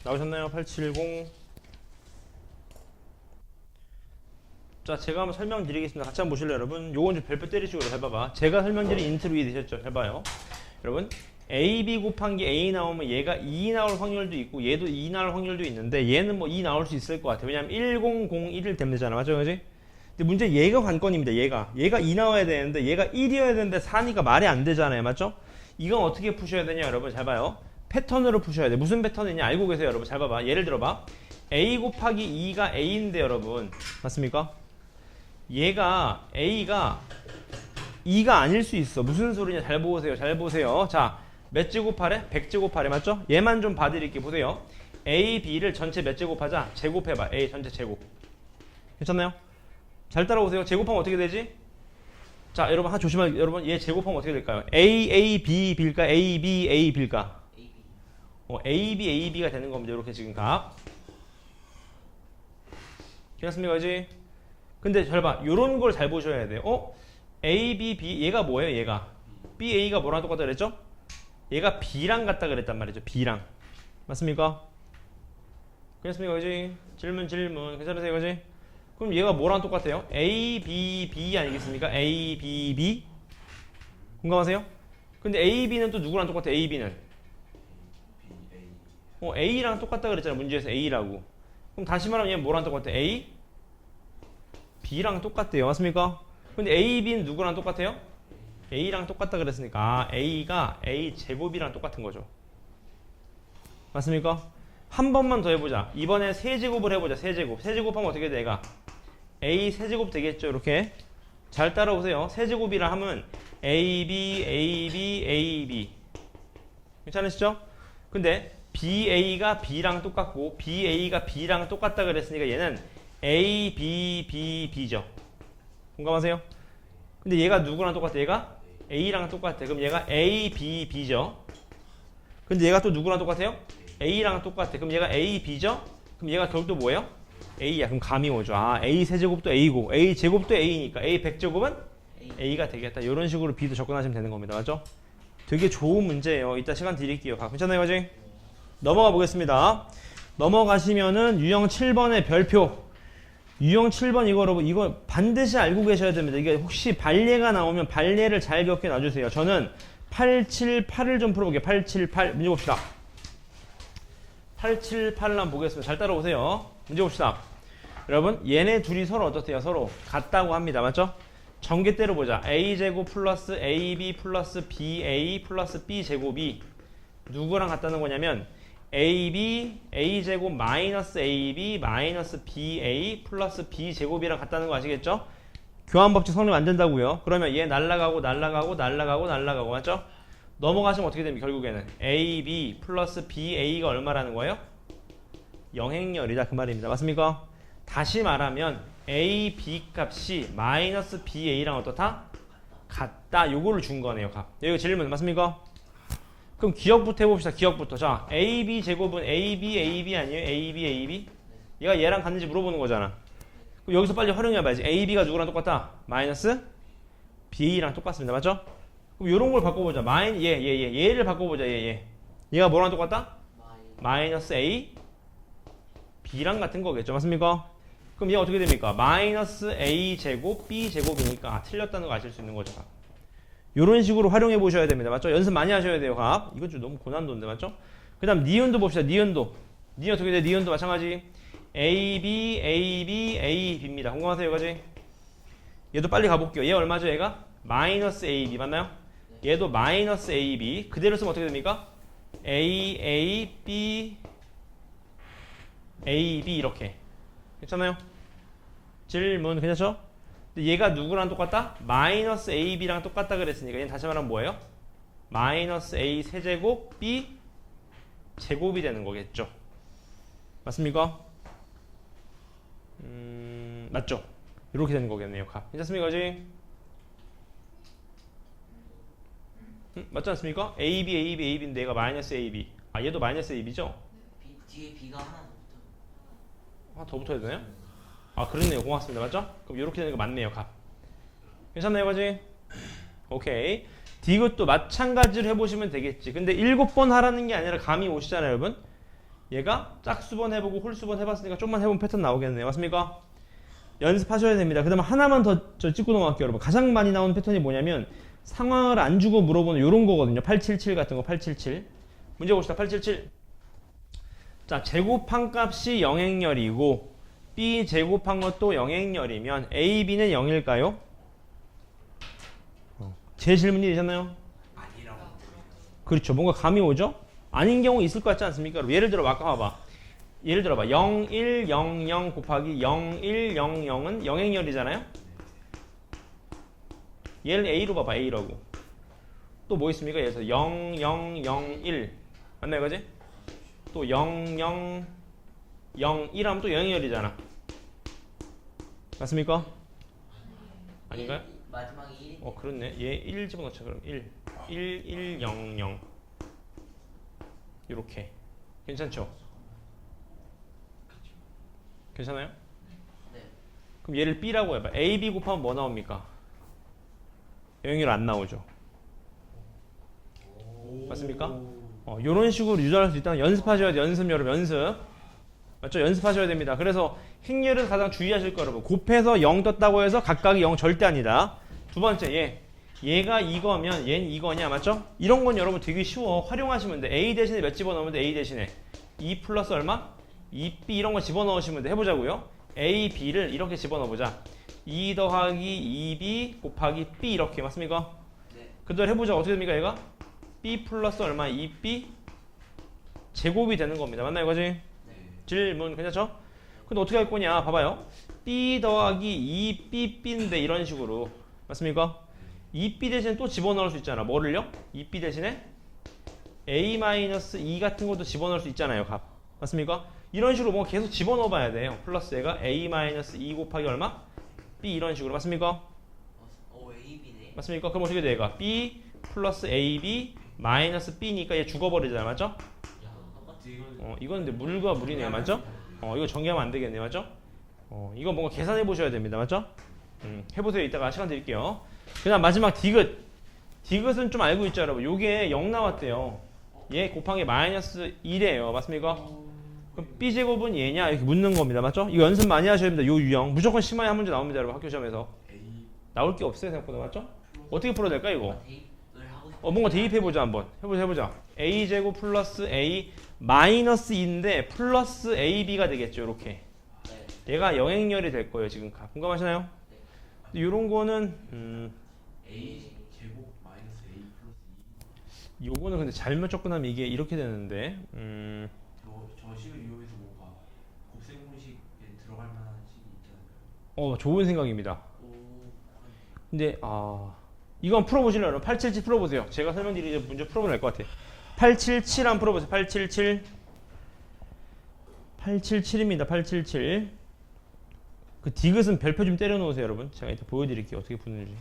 A: 나오셨나요? 870. 자, 제가 한번 설명드리겠습니다. 같이 한번 보실래요, 여러분? 요건 좀 별표 때리시고 해봐봐. 제가 설명드린 인트로 이해되셨죠? 해봐요. 여러분, A, B 곱한 게 A 나오면 얘가 2 나올 확률도 있고 얘도 2 나올 확률도 있는데 얘는 뭐 2 나올 수 있을 것 같아요. 왜냐면 1001을 되면 되잖아. 맞죠? 그지? 근데 문제 얘가 관건입니다. 얘가 2 나와야 되는데 얘가 1이어야 되는데 4니까 말이 안 되잖아요. 맞죠? 이건 어떻게 푸셔야 되냐, 여러분? 잘 봐요. 패턴으로 푸셔야 돼. 무슨 패턴이냐 알고 계세요, 여러분? 잘 봐봐. 예를 들어봐. A 곱하기 2가 A인데 여러분. 맞습니까? 얘가 A가 2가 아닐 수 있어. 무슨 소리냐? 잘 보세요. 잘 보세요. 자, 몇 제곱하래? 100 제곱하래. 맞죠? 얘만 좀 봐드릴게. 보세요. A, B를 전체 몇 제곱하자? 제곱해봐. A 전체 제곱. 괜찮나요? 잘 따라오세요. 제곱하면 어떻게 되지? 자, 여러분 하나 조심하세요. 여러분 얘 제곱하면 어떻게 될까요? A, A, B, B일까? A, B, A, B일까? A, B, A, B가 되는 겁니다. 이렇게 지금 각. 괜찮습니까? 그지? 근데 잘 봐. 요런 걸 잘 보셔야 돼요. A, B, B. 얘가 뭐예요? 얘가. B, A가 뭐랑 똑같다 그랬죠? 얘가 B랑 같다 그랬단 말이죠. B랑. 맞습니까? 괜찮습니까? 그지? 질문. 괜찮으세요? 그지? 그럼 얘가 뭐랑 똑같아요? A, B, B 아니겠습니까? A, B, B. 공감하세요? 근데 A, B는 또 누구랑 똑같아? A, B는? A랑 똑같다 그랬잖아. 문제에서 A라고. 그럼 다시 말하면 얘는 뭐랑 똑같아? A, B랑 똑같대요. 맞습니까? 근데 A, B는 누구랑 똑같아요? A랑 똑같다 그랬으니까 A가 A 제곱이랑 똑같은 거죠. 맞습니까? 한 번만 더 해보자. 이번에 세제곱을 해보자. 세제곱. 세제곱하면 어떻게 돼? 얘가 A 세제곱 되겠죠. 이렇게 잘 따라오세요. 세제곱이라 하면 AB, AB, AB. 괜찮으시죠? 근데 BA가 B랑 똑같고 BA가 B랑 똑같다 그랬으니까 얘는 A, B, B, B죠. 공감하세요? 근데 얘가 누구랑 똑같아? 얘가 A랑 똑같아. 그럼 얘가 A, B, B죠. 근데 얘가 또 누구랑 똑같아요? A랑 똑같아. 그럼 얘가 A, B죠? 그럼 얘가 결국 또 뭐예요? A야. 그럼 감이 오죠. 아, A 세제곱도 A고 A 제곱도 A니까 A 100제곱은 A가 되겠다. 이런 식으로 B도 접근하시면 되는 겁니다. 맞죠? 되게 좋은 문제예요. 이따 시간 드릴게요. 괜찮아요, 과지? 넘어가 보겠습니다. 넘어가시면은 유형 7번의 별표. 유형 7번 이거 여러분 이거 반드시 알고 계셔야 됩니다. 이게 혹시 발례가 나오면 발례를 잘 기억해 놔주세요. 저는 878을 좀 풀어볼게요. 878 문제 봅시다. 878을 한번 보겠습니다. 잘 따라오세요. 문제 봅시다. 여러분 얘네 둘이 서로 어떻대요? 서로 같다고 합니다. 맞죠? 전개대로 보자. a제곱 플러스 ab 플러스 ba 플러스 b제곱이 누구랑 같다는 거냐면 AB, A제곱 마이너스 AB 마이너스 BA 플러스 B제곱이랑 같다는 거 아시겠죠? 교환법칙 성립 안 된다고요. 그러면 얘 날라가고 맞죠? 넘어가시면 어떻게 됩니까? 결국에는 AB 플러스 BA가 얼마라는 거예요? 영행렬이다 그 말입니다. 맞습니까? 다시 말하면 A, B 값이 마이너스 BA랑 어떻다? 같다. 요거를 준 거네요. 값. 여기 질문 맞습니까? 그럼 기억부터 해봅시다. 기억부터. 자, AB 제곱은 AB 아니에요? AB. 얘가 얘랑 같는지 물어보는 거잖아. 그럼 여기서 빨리 활용해봐야지. AB가 누구랑 똑같다? 마이너스 BA랑 똑같습니다. 맞죠? 그럼 요런 걸 바꿔보자. 얘를 바꿔보자. 얘가 뭐랑 똑같다? 마이너스 A, B랑 같은 거겠죠. 맞습니까? 그럼 얘가 어떻게 됩니까? 마이너스 A 제곱 B 제곱이니까 틀렸다는 거 아실 수 있는 거죠. 이런 식으로 활용해 보셔야 됩니다. 맞죠? 연습 많이 하셔야 돼요. 값. 이거 좀 너무 고난도인데 맞죠? 그 다음 니은도 봅시다. 니은도 어떻게 돼? 니은도 마찬가지. AB입니다. 공감하세요? 여기까지? 얘도 빨리 가볼게요. 얘 얼마죠? 얘가? 마이너스 AB 맞나요? 얘도 마이너스 AB. 그대로 쓰면 어떻게 됩니까? AB 이렇게. 괜찮아요? 질문 괜찮죠? 근데 얘가 누구랑 똑같다? 마이너스 AB랑 똑같다 그랬으니까 얘는 다시 말하면 뭐예요? 마이너스 A 세제곱 B 제곱이 되는 거겠죠. 맞습니까? 맞죠? 이렇게 되는 거겠네요. 값. 괜찮습니까? 그지? 맞지 않습니까? AB인데 얘가 마이너스 AB. 아 얘도 마이너스 AB죠?
B: 뒤에 B가 하나 더
A: 더 붙어야 되나요? 아 그렇네요. 고맙습니다. 맞죠? 그럼 이렇게 되는 거 맞네요. 값. 괜찮나요? 그지? 오케이. 디귿도 마찬가지로 해보시면 되겠지. 근데 7번 하라는 게 아니라 감이 오시잖아요. 여러분. 얘가 짝수번 해보고 홀수번 해봤으니까 좀만 해보면 패턴 나오겠네요. 맞습니까? 연습하셔야 됩니다. 그 다음에 하나만 더 저 찍고 넘어갈게요. 여러분 가장 많이 나오는 패턴이 뭐냐면 상황을 안 주고 물어보는 요런 거거든요. 877 같은 거 877 문제 봅시다. 877 자 제곱한 값이 영행열이고 b 제곱한 것도 영행열이면 a, b는 0일까요? 제 질문이 되셨나요?
B: 아니라고.
A: 그렇죠. 뭔가 감이 오죠? 아닌 경우 있을 것 같지 않습니까? 예를 들어 아까 봐봐. 예를 들어봐. 0, 1, 0, 0 곱하기 0, 1, 0, 0은 영행열이잖아요? 얘를 A로 봐봐. A라고. 또 뭐 있습니까? 예를 들어서 0, 0, 0, 1 맞나 이거지? 또 0, 0, 0, 1 하면 또 영행열이잖아. 맞습니까? 아닌가요?
B: 마지막이 1.
A: 그렇네. 얘 1 집어넣자 그럼 1 1 1 0 0 이렇게 괜찮죠? 괜찮아요?
B: 네.
A: 그럼 얘를 B라고 해봐. A, B 곱하면 뭐 나옵니까? 영역이 안 나오죠. 맞습니까? 이런 식으로 유도할 수 있다는 연습하셔야 돼요. 연습 여러분 연습. 맞죠? 연습하셔야 됩니다. 그래서 행렬을 가장 주의하실 거예요. 여러분. 곱해서 0 떴다고 해서 각각이 0 절대 아니다. 두 번째 얘가 이거면 얘는 이거냐 맞죠? 이런 건 여러분 되게 쉬워. 활용하시면 돼. A 대신에 몇 집어넣으면 돼? A 대신에 2 플러스 얼마? 2B 이런 거 집어넣으시면 돼. 해보자고요. A, B를 이렇게 집어넣어보자. 2 더하기 2B 곱하기 B 이렇게 맞습니까?
B: 네.
A: 그대로 해보자. 어떻게 됩니까 얘가? B 플러스 얼마? 2B 제곱이 되는 겁니다. 맞나요 이거지?
B: 네.
A: 질문 괜찮죠? 근데 어떻게 할 거냐 봐봐요. B 더하기 2BB인데 이런 식으로 맞습니까? 2B 대신에 또 집어넣을 수 있잖아. 뭐를요? 2B 대신에 A-2 같은 것도 집어넣을 수 있잖아요. 값. 맞습니까? 이런 식으로 뭐 계속 집어넣어 봐야 돼요. 플러스 얘가 A-2 곱하기 얼마? B 이런 식으로. 맞습니까?
B: AB네.
A: 맞습니까? 그럼 어떻게 돼 얘가? B 플러스 AB 마이너스 B니까 얘 죽어버리잖아. 맞죠? 이건 근데 물과 물이네요. 맞죠? 이거 정리하면 안 되겠네요. 맞죠? 이거 뭔가 계산해 보셔야 됩니다. 맞죠? 해보세요. 이따가 시간 드릴게요. 그 다음 마지막 디귿. 디귿은 좀 알고 있죠, 여러분. 요게 0 나왔대요. 얘 곱한 게 마이너스 1이에요. 맞습니까? 그럼 B제곱은 얘냐? 이렇게 묻는 겁니다. 맞죠? 이거 연습 많이 하셔야 됩니다. 요 유형. 무조건 심화에 한 문제 나옵니다, 여러분. 학교 시험에서. 나올 게 없어요, 생각보다. 맞죠? 어떻게 풀어야 될까, 이거?
B: 대입을 하고 싶어.
A: 뭔가 대입해보자, 한번. 해보자. A제곱 플러스 A 마이너스 2인데 플러스 AB가 되겠죠, 이렇게.
B: 네.
A: 얘가 영행열이 될 거예요, 지금. 공감하시나요? 근데 요런 거는,
C: A 제곱 마이너스 A 플러스 2.
A: 요거는 근데 잘못 접근하면 이게 이렇게 되는데,
C: 저 식을 이용해서 뭔가 곱셈 공식에 들어갈 만한 식이 있잖아요.
A: 좋은 생각입니다.
B: 오.
A: 근데, 이건 풀어보실래요? 여러분? 877 풀어보세요. 제가 설명드리는 문제 풀어보면 될 것 같아요. 877 한번 풀어보세요. 877. 877입니다. 877. 그 디귿은 별표 좀 때려 놓으세요, 여러분. 제가 이따 보여드릴게요. 어떻게 푸는지.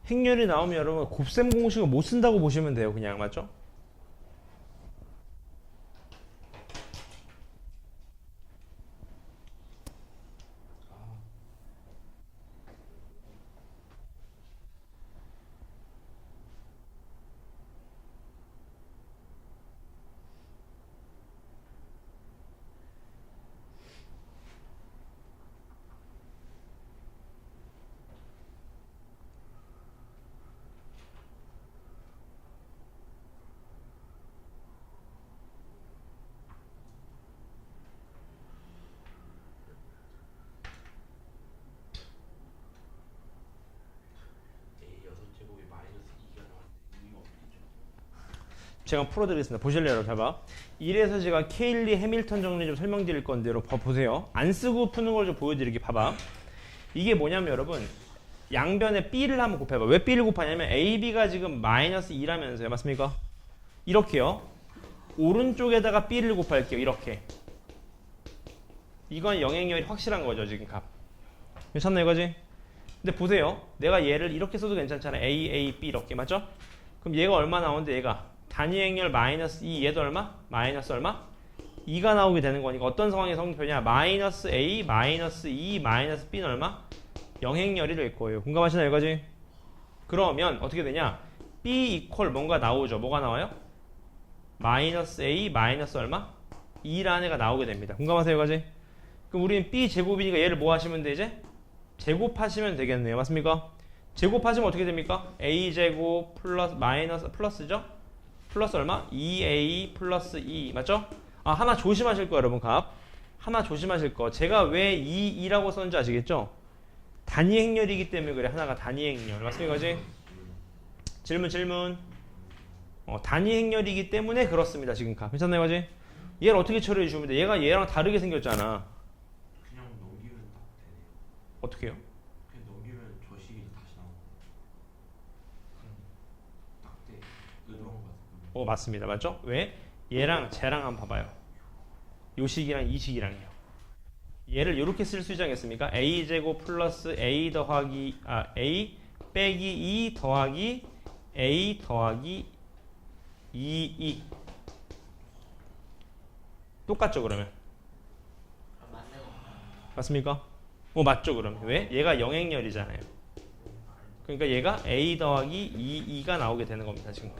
A: 행렬이 나오면 여러분 곱셈 공식을 못 쓴다고 보시면 돼요. 그냥 맞죠? 제가 풀어드리겠습니다. 보실래요? 여러분 잘 봐. 이래서 제가 케일리 해밀턴 정리 좀 설명드릴 건데 여러분 보세요. 안 쓰고 푸는 걸 좀 보여드리기 봐봐. 이게 뭐냐면 여러분 양변에 B를 한번 곱해봐. 왜 B를 곱하냐면 AB가 지금 마이너스 2라면서요. 맞습니까? 이렇게요. 오른쪽에다가 B를 곱할게요. 이렇게. 이건 영행열이 확실한 거죠. 지금 값. 괜찮나 이거지? 근데 보세요. 내가 얘를 이렇게 써도 괜찮잖아. A, A, B 이렇게. 맞죠? 그럼 얘가 얼마 나오는데 얘가 단위 행렬 마이너스 2 얘도 얼마? 마이너스 얼마? 2가 나오게 되는 거니까 어떤 상황의 성립표냐? 마이너스 A, 마이너스 2, 마이너스 B는 얼마? 영행열이 될 거예요. 공감하시나요 이거지? 그러면 어떻게 되냐? B 이퀄 뭔가 나오죠. 뭐가 나와요? 마이너스 A, 마이너스 얼마? 2라는 애가 나오게 됩니다. 공감하세요 이거지? 그럼 우리는 B 제곱이니까 얘를 뭐 하시면 돼 이제? 제곱하시면 되겠네요. 맞습니까? 제곱하시면 어떻게 됩니까? A 제곱 플러스 마이너스 플러스죠? 플러스 얼마? 2A 플러스 2 맞죠? 아 하나 조심하실 거 여러분 값 하나 조심하실 거 제가 왜 2라고 썼는지 아시겠죠? 단위 행렬이기 때문에 그래 하나가 단위 행렬 맞습니까? 그지? 질문 단위 행렬이기 때문에 그렇습니다. 지금 값 괜찮나요? 그지? 얘를 어떻게 처리해 주면 돼? 얘가 얘랑 다르게 생겼잖아.
C: 그냥 넘기면 딱 되네요.
A: 어떻게요?
C: 그냥 넘기면 저 식이 다시 나오고 그냥 딱 돼. 의도한 것 같아요.
A: 맞습니다. 맞죠? 왜? 얘랑 쟤랑 한번 봐봐요. 요 식이랑 이 식이랑요. 얘를 이렇게 쓸 수 있지 않겠습니까? A 제곱 플러스 A 더하기 A 빼기 2 더하기 A 더하기 2 똑같죠 그러면?
B: 맞는 거.
A: 맞습니까? 맞죠 그러면. 왜? 얘가 영행열이잖아요. 그러니까 얘가 A 더하기 2가 나오게 되는 겁니다. 지금.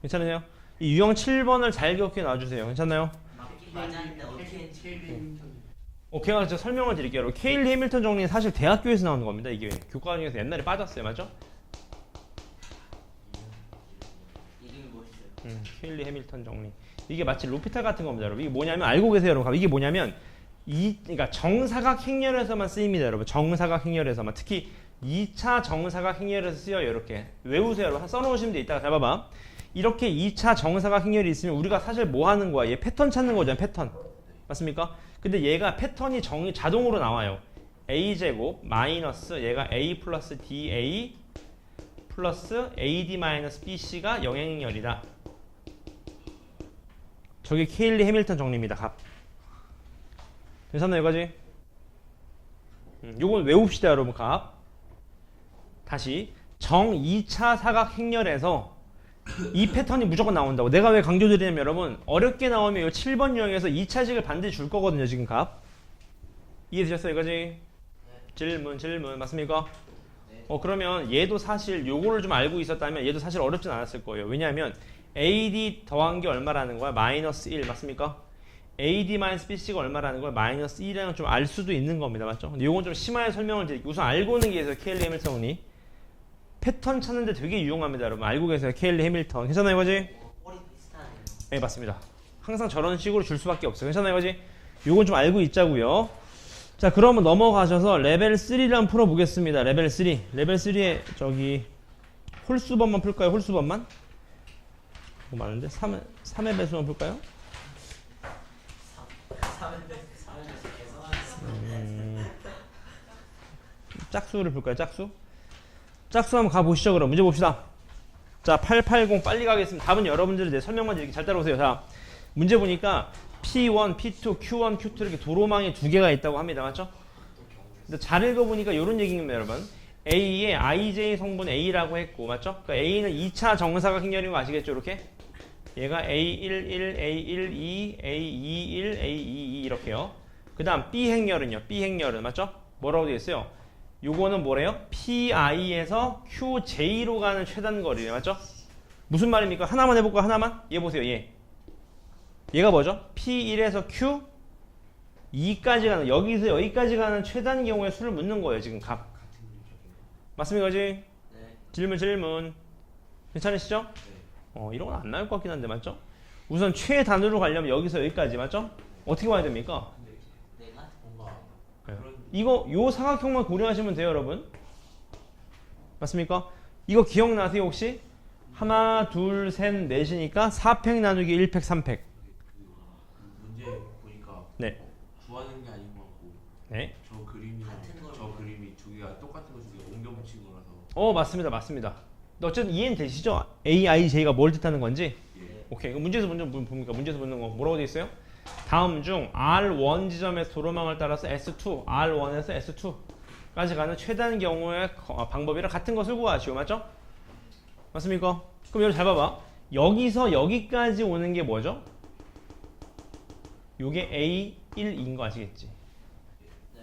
A: 괜찮으세요? 이 유형 7번을 잘 기억해 놔주세요. 괜찮나요?
B: 맞긴 맞았는데 어떻게 했지?
A: 제가 제가 설명을 드릴게요. 여러분. 케일리 해밀턴 정리는 사실 대학교에서 나오는 겁니다. 이게 교과중에서 옛날에 빠졌어요. 맞죠?
B: 이름이 멋있어요.
A: 케일리 해밀턴 정리. 이게 마치 로피탈 같은 겁니다, 여러분. 이게 뭐냐면 알고 계세요, 여러분. 이게 뭐냐면 그러니까 정사각 행렬에서만 쓰입니다, 여러분. 정사각 행렬에서만. 특히 2차 정사각 행렬에서 쓰여요. 이렇게 외우세요, 여러분. 써놓으시면 돼. 이따가 잘 봐봐. 이렇게 2차 정사각 행렬이 있으면 우리가 사실 뭐 하는 거야? 얘 패턴 찾는 거잖아요. 패턴. 맞습니까? 근데 얘가 패턴이 자동으로 나와요. a제곱 마이너스 얘가 a 플러스 da 플러스 ad 마이너스 bc가 영행열이다. 저게 케일리 해밀턴 정리입니다. 값. 괜찮나요, 이거지? 요건 외웁시다, 여러분. 값. 다시 정 2차 사각 행렬에서 이 패턴이 무조건 나온다고. 내가 왜 강조드리냐면 여러분 어렵게 나오면 이 7번 유형에서 2차식을 반드시 줄 거거든요. 지금 값. 이해되셨어요, 이거지? 질문 맞습니까?
B: 네.
A: 그러면 얘도 사실 요거를 좀 알고 있었다면 얘도 사실 어렵진 않았을 거예요. 왜냐하면 AD 더한 게 얼마라는 거야? 마이너스 1 맞습니까? AD 마이너스 BC가 얼마라는 거야? 마이너스 1이라는 좀 알 수도 있는 겁니다. 맞죠? 근데 요건 좀 심하게 설명을 드릴게요. 우선 알고 있는 게 있어요. 케일리 해밀턴이 패턴 찾는데 되게 유용합니다. 여러분 알고 계세요? 케일리 해밀턴 괜찮아요, 이거지?
B: 꼴이 비슷하네요.
A: 네, 맞습니다. 항상 저런 식으로 줄 수밖에 없어요. 괜찮아요, 이거지? 요건 좀 알고 있자고요. 자, 그러면 넘어가셔서 레벨 3를 한번 풀어보겠습니다. 레벨 3. 레벨 3에 저기 홀수번만 풀까요? 홀수번만? 뭐 많은데? 3의 배수만 풀까요?
B: 3에서 계산하겠습니다.
A: 짝수를 풀까요? 짝수? 짝수 한번 가보시죠. 그럼 문제 봅시다. 자, 880 빨리 가겠습니다. 답은 여러분들이 내 설명만 드릴게요. 잘 따라오세요. 자, 문제 보니까 P1, P2, Q1, Q2 이렇게 도로망이 두 개가 있다고 합니다. 맞죠? 근데 잘 읽어보니까 이런 얘기입니다, 여러분. A의 IJ 성분 A라고 했고, 맞죠? 그러니까 A는 2차 정사각 행렬인 거 아시겠죠? 이렇게? 얘가 A11, A12, A21, A22 이렇게요. 그 다음 B 행렬은요. B 행렬은 맞죠? 뭐라고 되어 있어요? 요거는 뭐래요? PI에서 QJ로 가는 최단 거리래요. 맞죠? 무슨 말입니까? 하나만 해볼까? 하나만? 얘 보세요. 얘가 뭐죠? P1에서 Q2까지 가는 여기서 여기까지 가는 최단 경우의 수를 묻는 거예요. 지금 값. 맞습니까? 그지?
B: 네.
A: 질문. 괜찮으시죠? 이런 건 안 나올 것 같긴 한데 맞죠? 우선 최단으로 가려면 여기서 여기까지 맞죠? 어떻게 와야 됩니까?
B: 내가
C: 뭔가
A: 이거 요 사각형만 고려하시면 돼요, 여러분. 맞습니까? 이거 기억나세요, 혹시? 하나, 둘, 셋, 넷이니까 4팩 나누기 1팩, 3팩.
C: 문제 보니까
A: 네.
C: 구하는 게 아닌 것 같고
A: 네.
C: 저 그림이랑
B: 같은 걸
C: 저 그림이 두 개가 똑같은 거 두 개 옮겨 붙인 거라서
A: 맞습니다. 맞습니다. 어쨌든 이해는 되시죠? A, I, J가 뭘 뜻하는 건지?
C: 예.
A: 오케이. 그럼 문제에서 먼저 봅니까? 문제에서 묻는 거 뭐라고 돼 있어요? 다음 중 R1 지점에서 도로망을 따라서 S2, R1에서 S2까지 가는 최단 경우의 방법이랑 같은 것을 구하시오. 맞죠? 맞습니까? 그럼 여러분 잘 봐봐. 여기서 여기까지 오는 게 뭐죠? 요게 A1인 거 아시겠지?
B: 네.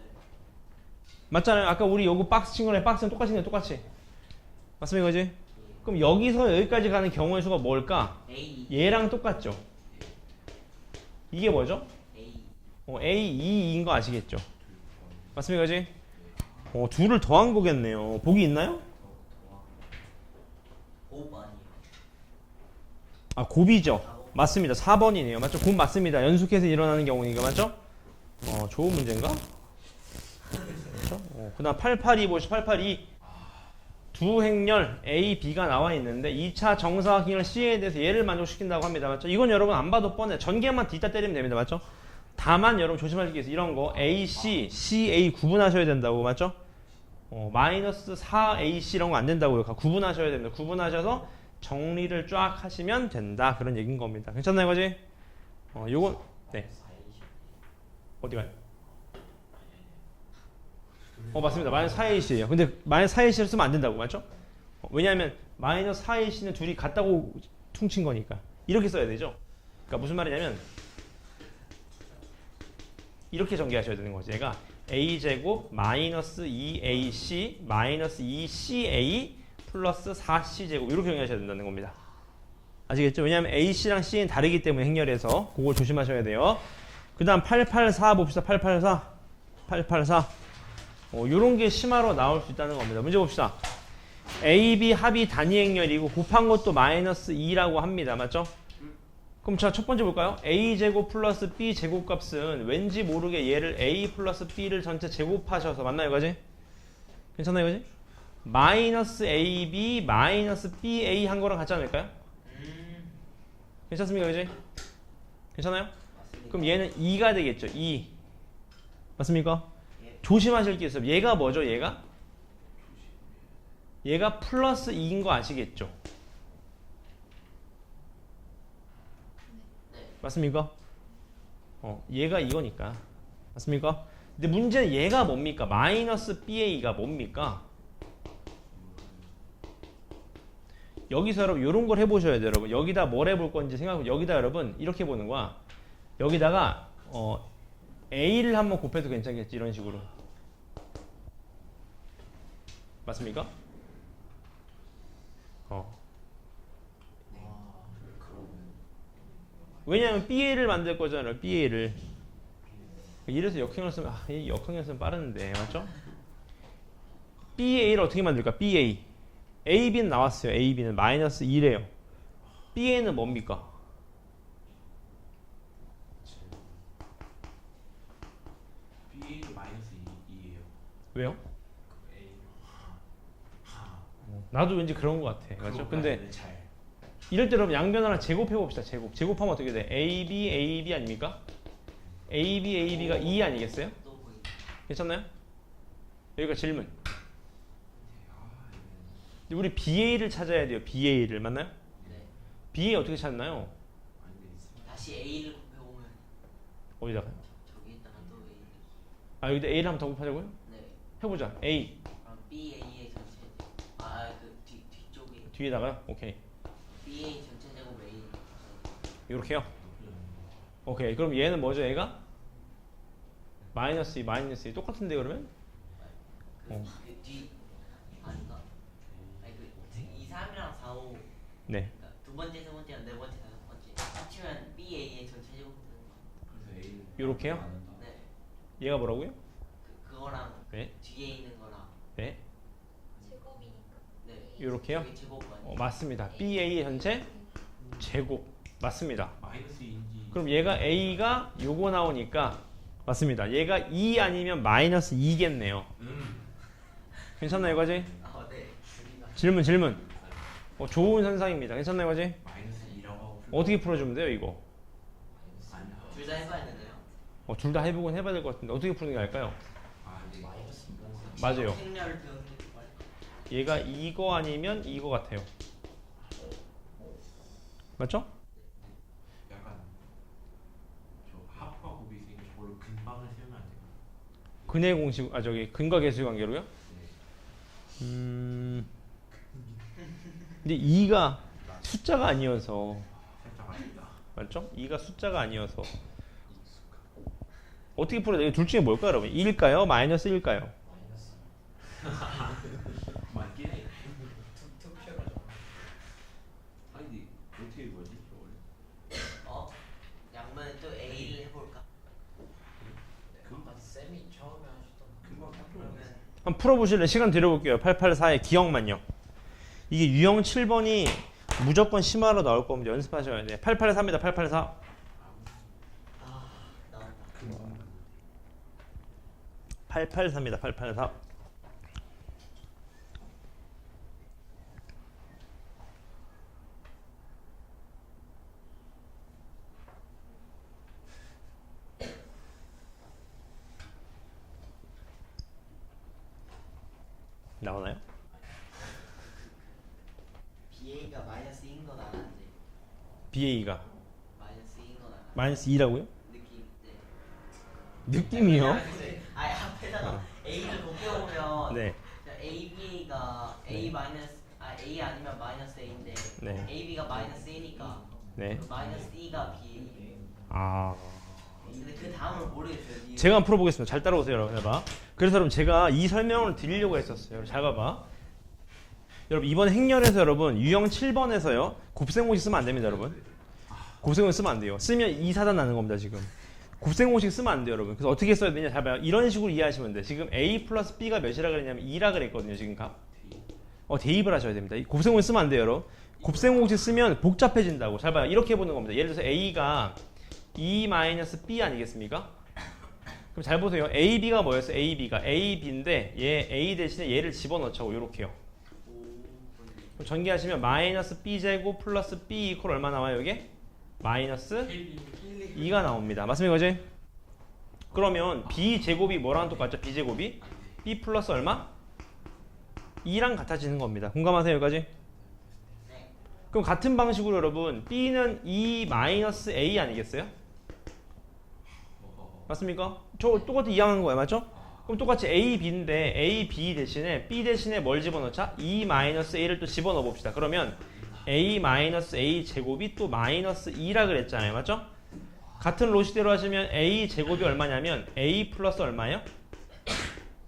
A: 맞잖아요. 아까 우리 요거 박스 친 거랑 박스는 똑같이 네 똑같이. 맞습니까? 그지? 그럼 여기서 여기까지 가는 경우의 수가 뭘까?
B: A
A: 얘랑 똑같죠? 이게 뭐죠?
B: A
A: A2인 거 아시겠죠? 맞습니까? 그지? 둘을 더한 거겠네요. 보기 있나요?
B: 곱 아니에요.
A: 아, 곱이죠. 맞습니다. 4번이네요. 맞죠? 곱 맞습니다. 연속해서 일어나는 경우니까 맞죠? 좋은 문제인가? 그렇죠? 그 다음 882 보시죠. 882 두 행렬 A, B가 나와 있는데 2차 정사각 행렬 C에 대해서 얘를 만족시킨다고 합니다. 맞죠? 이건 여러분 안 봐도 뻔해. 전개만 뒤따 때리면 됩니다. 맞죠? 다만 여러분 조심하시기 위해서 이런 거 A, C, C, A 구분하셔야 된다고. 맞죠? 마이너스 4AC 이런 거 안 된다고요. 구분하셔야 됩니다. 구분하셔서 정리를 쫙 하시면 된다. 그런 얘기인 겁니다. 괜찮나요, 거지? 요건 네. 어디 가요? 맞습니다. 마이너스 4AC예요. 근데 마이너스 4AC를 쓰면 안 된다고. 맞죠? 왜냐하면 마이너스 4AC는 둘이 같다고 퉁친 거니까. 이렇게 써야 되죠? 그러니까 무슨 말이냐면 이렇게 전개하셔야 되는 거지. 얘가 A제곱 마이너스 2AC 마이너스 2CA 플러스 4C제곱 이렇게 정리하셔야 된다는 겁니다. 아시겠죠? 왜냐하면 AC랑 C는 다르기 때문에 행렬에서 그걸 조심하셔야 돼요. 그 다음 884 봅시다. 884 요런 게 심화로 나올 수 있다는 겁니다. 문제 봅시다. A, B 합이 단위 행렬이고 곱한 것도 마이너스 2라고 합니다. 맞죠? 그럼 자, 첫 번째 볼까요? A제곱 플러스 B 제곱값은 왠지 모르게 얘를 A 플러스 B를 전체 제곱하셔서 맞나요, 이거지? 괜찮나요, 이거지? 마이너스 AB 마이너스 BA 한 거랑 같지 않을까요? 괜찮습니까, 이거지? 괜찮아요?
B: 맞습니다.
A: 그럼 얘는 2가 되겠죠, 2. 맞습니까?
B: 예.
A: 조심하실 게 있어요. 얘가 뭐죠, 얘가? 얘가 플러스 2인 거 아시겠죠?
B: 네.
A: 맞습니까? 얘가 이거니까. 맞습니까? 근데 문제는 얘가 뭡니까? 마이너스 BA가 뭡니까? 여기서 여러분 이런 걸 해보셔야 돼요. 여러분 여기다 뭘 해볼 건지 생각하고 여기다 여러분 이렇게 보는 거야. 여기다가 A를 한번 곱해도 괜찮겠지. 이런 식으로. 맞습니까? 왜냐하면 BA를 만들 거잖아요. BA를. 이래서 역행을 쓰면 이 역행을 쓰면 빠르는데 맞죠? BA를 어떻게 만들까? BA. AB는 나왔어요. AB는 마이너스 2래요. BA는 뭡니까?
C: B도 마이너스 2예요.
A: 왜요?
C: A.
A: 나도 왠지 그런 것 같아. 맞죠? 근데
C: 잘.
A: 이럴 때 여러분 양변하나 제곱해 봅시다. 제곱하면 어떻게 돼? AB, AB 아닙니까? AB, AB가 2 아니겠어요?
B: 또 보이.
A: 괜찮나요? 여기가 질문. 근데 우리 BA를 찾아야 돼요. BA를 맞나요?
B: 네.
A: BA 어떻게 찾나요?
B: 다시 A를 곱해보면
A: 어디다가요?
B: 저기다가 또 A.
A: 여기다 A를 한번 더 곱하자고요?
B: 네.
A: 해보자. A
B: 그럼 BA의 전체 그 뒤쪽에
A: 뒤에다가요? 오케이.
B: BA 전체 제곱 A.
A: 이렇게요. 오케이. 그럼 얘는 뭐죠? 얘가 마이너스 2, 마이너스 2 똑같은데 그러면?
B: 그뒤 아닌가? 아니 그 2, 3이랑 4, 5.
A: 네.
B: 그러니까 두 번째, 세 번째랑 네 번째, 다섯 번째 합치면 BA의 전체 제곱 되는 거.
C: 그래서 A는
A: 요렇게요?
B: 네.
A: 얘가 뭐라고요?
B: 그거랑
A: 네.
B: 뒤에 있는 거랑
A: 네.
D: 제곱이니까.
B: 네.
A: 요렇게요?
B: 저게 제곱 아니에요?
A: 맞습니다. BA 전체 제곱. 맞습니다.
C: 마이너스 2인지.
A: 그럼 얘가 A가 요거 나오니까 맞습니다. 얘가 2 아니면 마이너스 2겠네요. 괜찮나요, 이거지?
B: 네. 둘이가.
A: 질문. 좋은 현상입니다. 괜찮나요, 이거지?
C: 마이너스 2라고 하고
A: 어떻게 풀어주면 돼요, 이거?
C: 아니야.
B: 둘 다 해봐야 되나요?
A: 둘 다 해보긴 해봐야 될 것 같은데 어떻게 푸는 게 나을까요?
C: 네.
A: 맞아요.
B: 생략을 배우는 게 좋아요.
A: 얘가 이거 아니면 이거 같아요. 맞죠?
C: 약간 저 합과 곱이 있으니까 저걸로 근방을 세우면 안 돼요?
A: 근의 공식, 근과 계수의 관계로요?
C: 네.
A: 근데 2가 숫자가 아니어서
C: 살짝 아쉽다.
A: 맞죠? 2가 숫자가 아니어서 어떻게 풀어야 돼요? 둘 중에 뭘까요, 여러분? 2일까요? 마이너스 1일까요?
C: 맞긴 해. 아니 근데 어떻게 이거지? 저걸?
B: 양면에 또 A를 해볼까?
C: 금방
D: 쌤이 처음에 하시던
C: 금방 딱
B: 그러면
A: 한번 풀어보실래요? 시간 드려볼게요. 884의 기억만요. 이게 유형 7번이 무조건 심화로 나올 겁니다. 연습하셔야 돼요. 884입니다. 884.
B: 나온다.
A: 884입니다. 884. 나오나요?
B: BA가 마이너스 2인 건 알았는데
A: BA가
B: 마이너스 2인 건 알았는데
A: 마이너스 2라고요?
B: 느낌 네.
A: 느낌이요?
B: 아니 앞에다가 A를 곱해보면
A: 네.
B: AB가 A 마이너스 A 아니면 마이너스 A인데
A: 네.
B: AB가 마이너스 2니까
A: 네.
B: 마이너스 2가 B.
A: 아.
B: 근데 그 다음을 모르겠어요.
A: 제가 한번 풀어보겠습니다. 잘 따라오세요, 여러분. 해봐. 그래서 여러분 제가 이 설명을 드리려고 했었어요. 여러분 잘 봐봐. 여러분 이번 행렬에서 여러분 유형 7번에서요 곱셈공식 쓰면 안 됩니다, 여러분. 곱셈공식 쓰면 안 돼요. 쓰면 2사단 나는 겁니다, 지금. 곱셈공식 쓰면 안 돼요, 여러분. 그래서 어떻게 써야 되냐, 잘 봐요. 이런 식으로 이해하시면 돼. 지금 A 플러스 B가 몇이라 그랬냐면 2라 그랬거든요, 지금 값. 대입을 하셔야 됩니다. 이 곱셈공식 쓰면 안 돼요, 여러분. 곱셈공식 쓰면 복잡해진다고. 잘 봐요. 이렇게 보는 겁니다. 예를 들어서 A가 2-B 아니겠습니까? 그럼 잘 보세요. AB가 뭐였어요? AB가 AB인데 얘 A 대신에 얘를 집어넣자고 요렇게요. 그럼 전개하시면 마이너스 B제곱 플러스 B 이퀄 얼마 나와요 이게? 마이너스 2가 나옵니다. 맞습니까 이제? 그러면 B제곱이 뭐랑 똑같죠? B제곱이 B 플러스 얼마? 2랑 같아지는 겁니다. 공감하세요 여기까지? 그럼 같은 방식으로 여러분 B는 2 마이너스 A 아니겠어요? 맞습니까? 저 똑같이 이항한 거예요. 맞죠? 그럼 똑같이 A, B인데 A, B 대신에 B 대신에 뭘 집어넣자? 2 마이너스 A를 또 집어넣어 봅시다. 그러면 A 마이너스 A 제곱이 또 마이너스 2라 그랬잖아요. 맞죠? 같은 로시대로 하시면 A 제곱이 얼마냐면 A 플러스 얼마예요?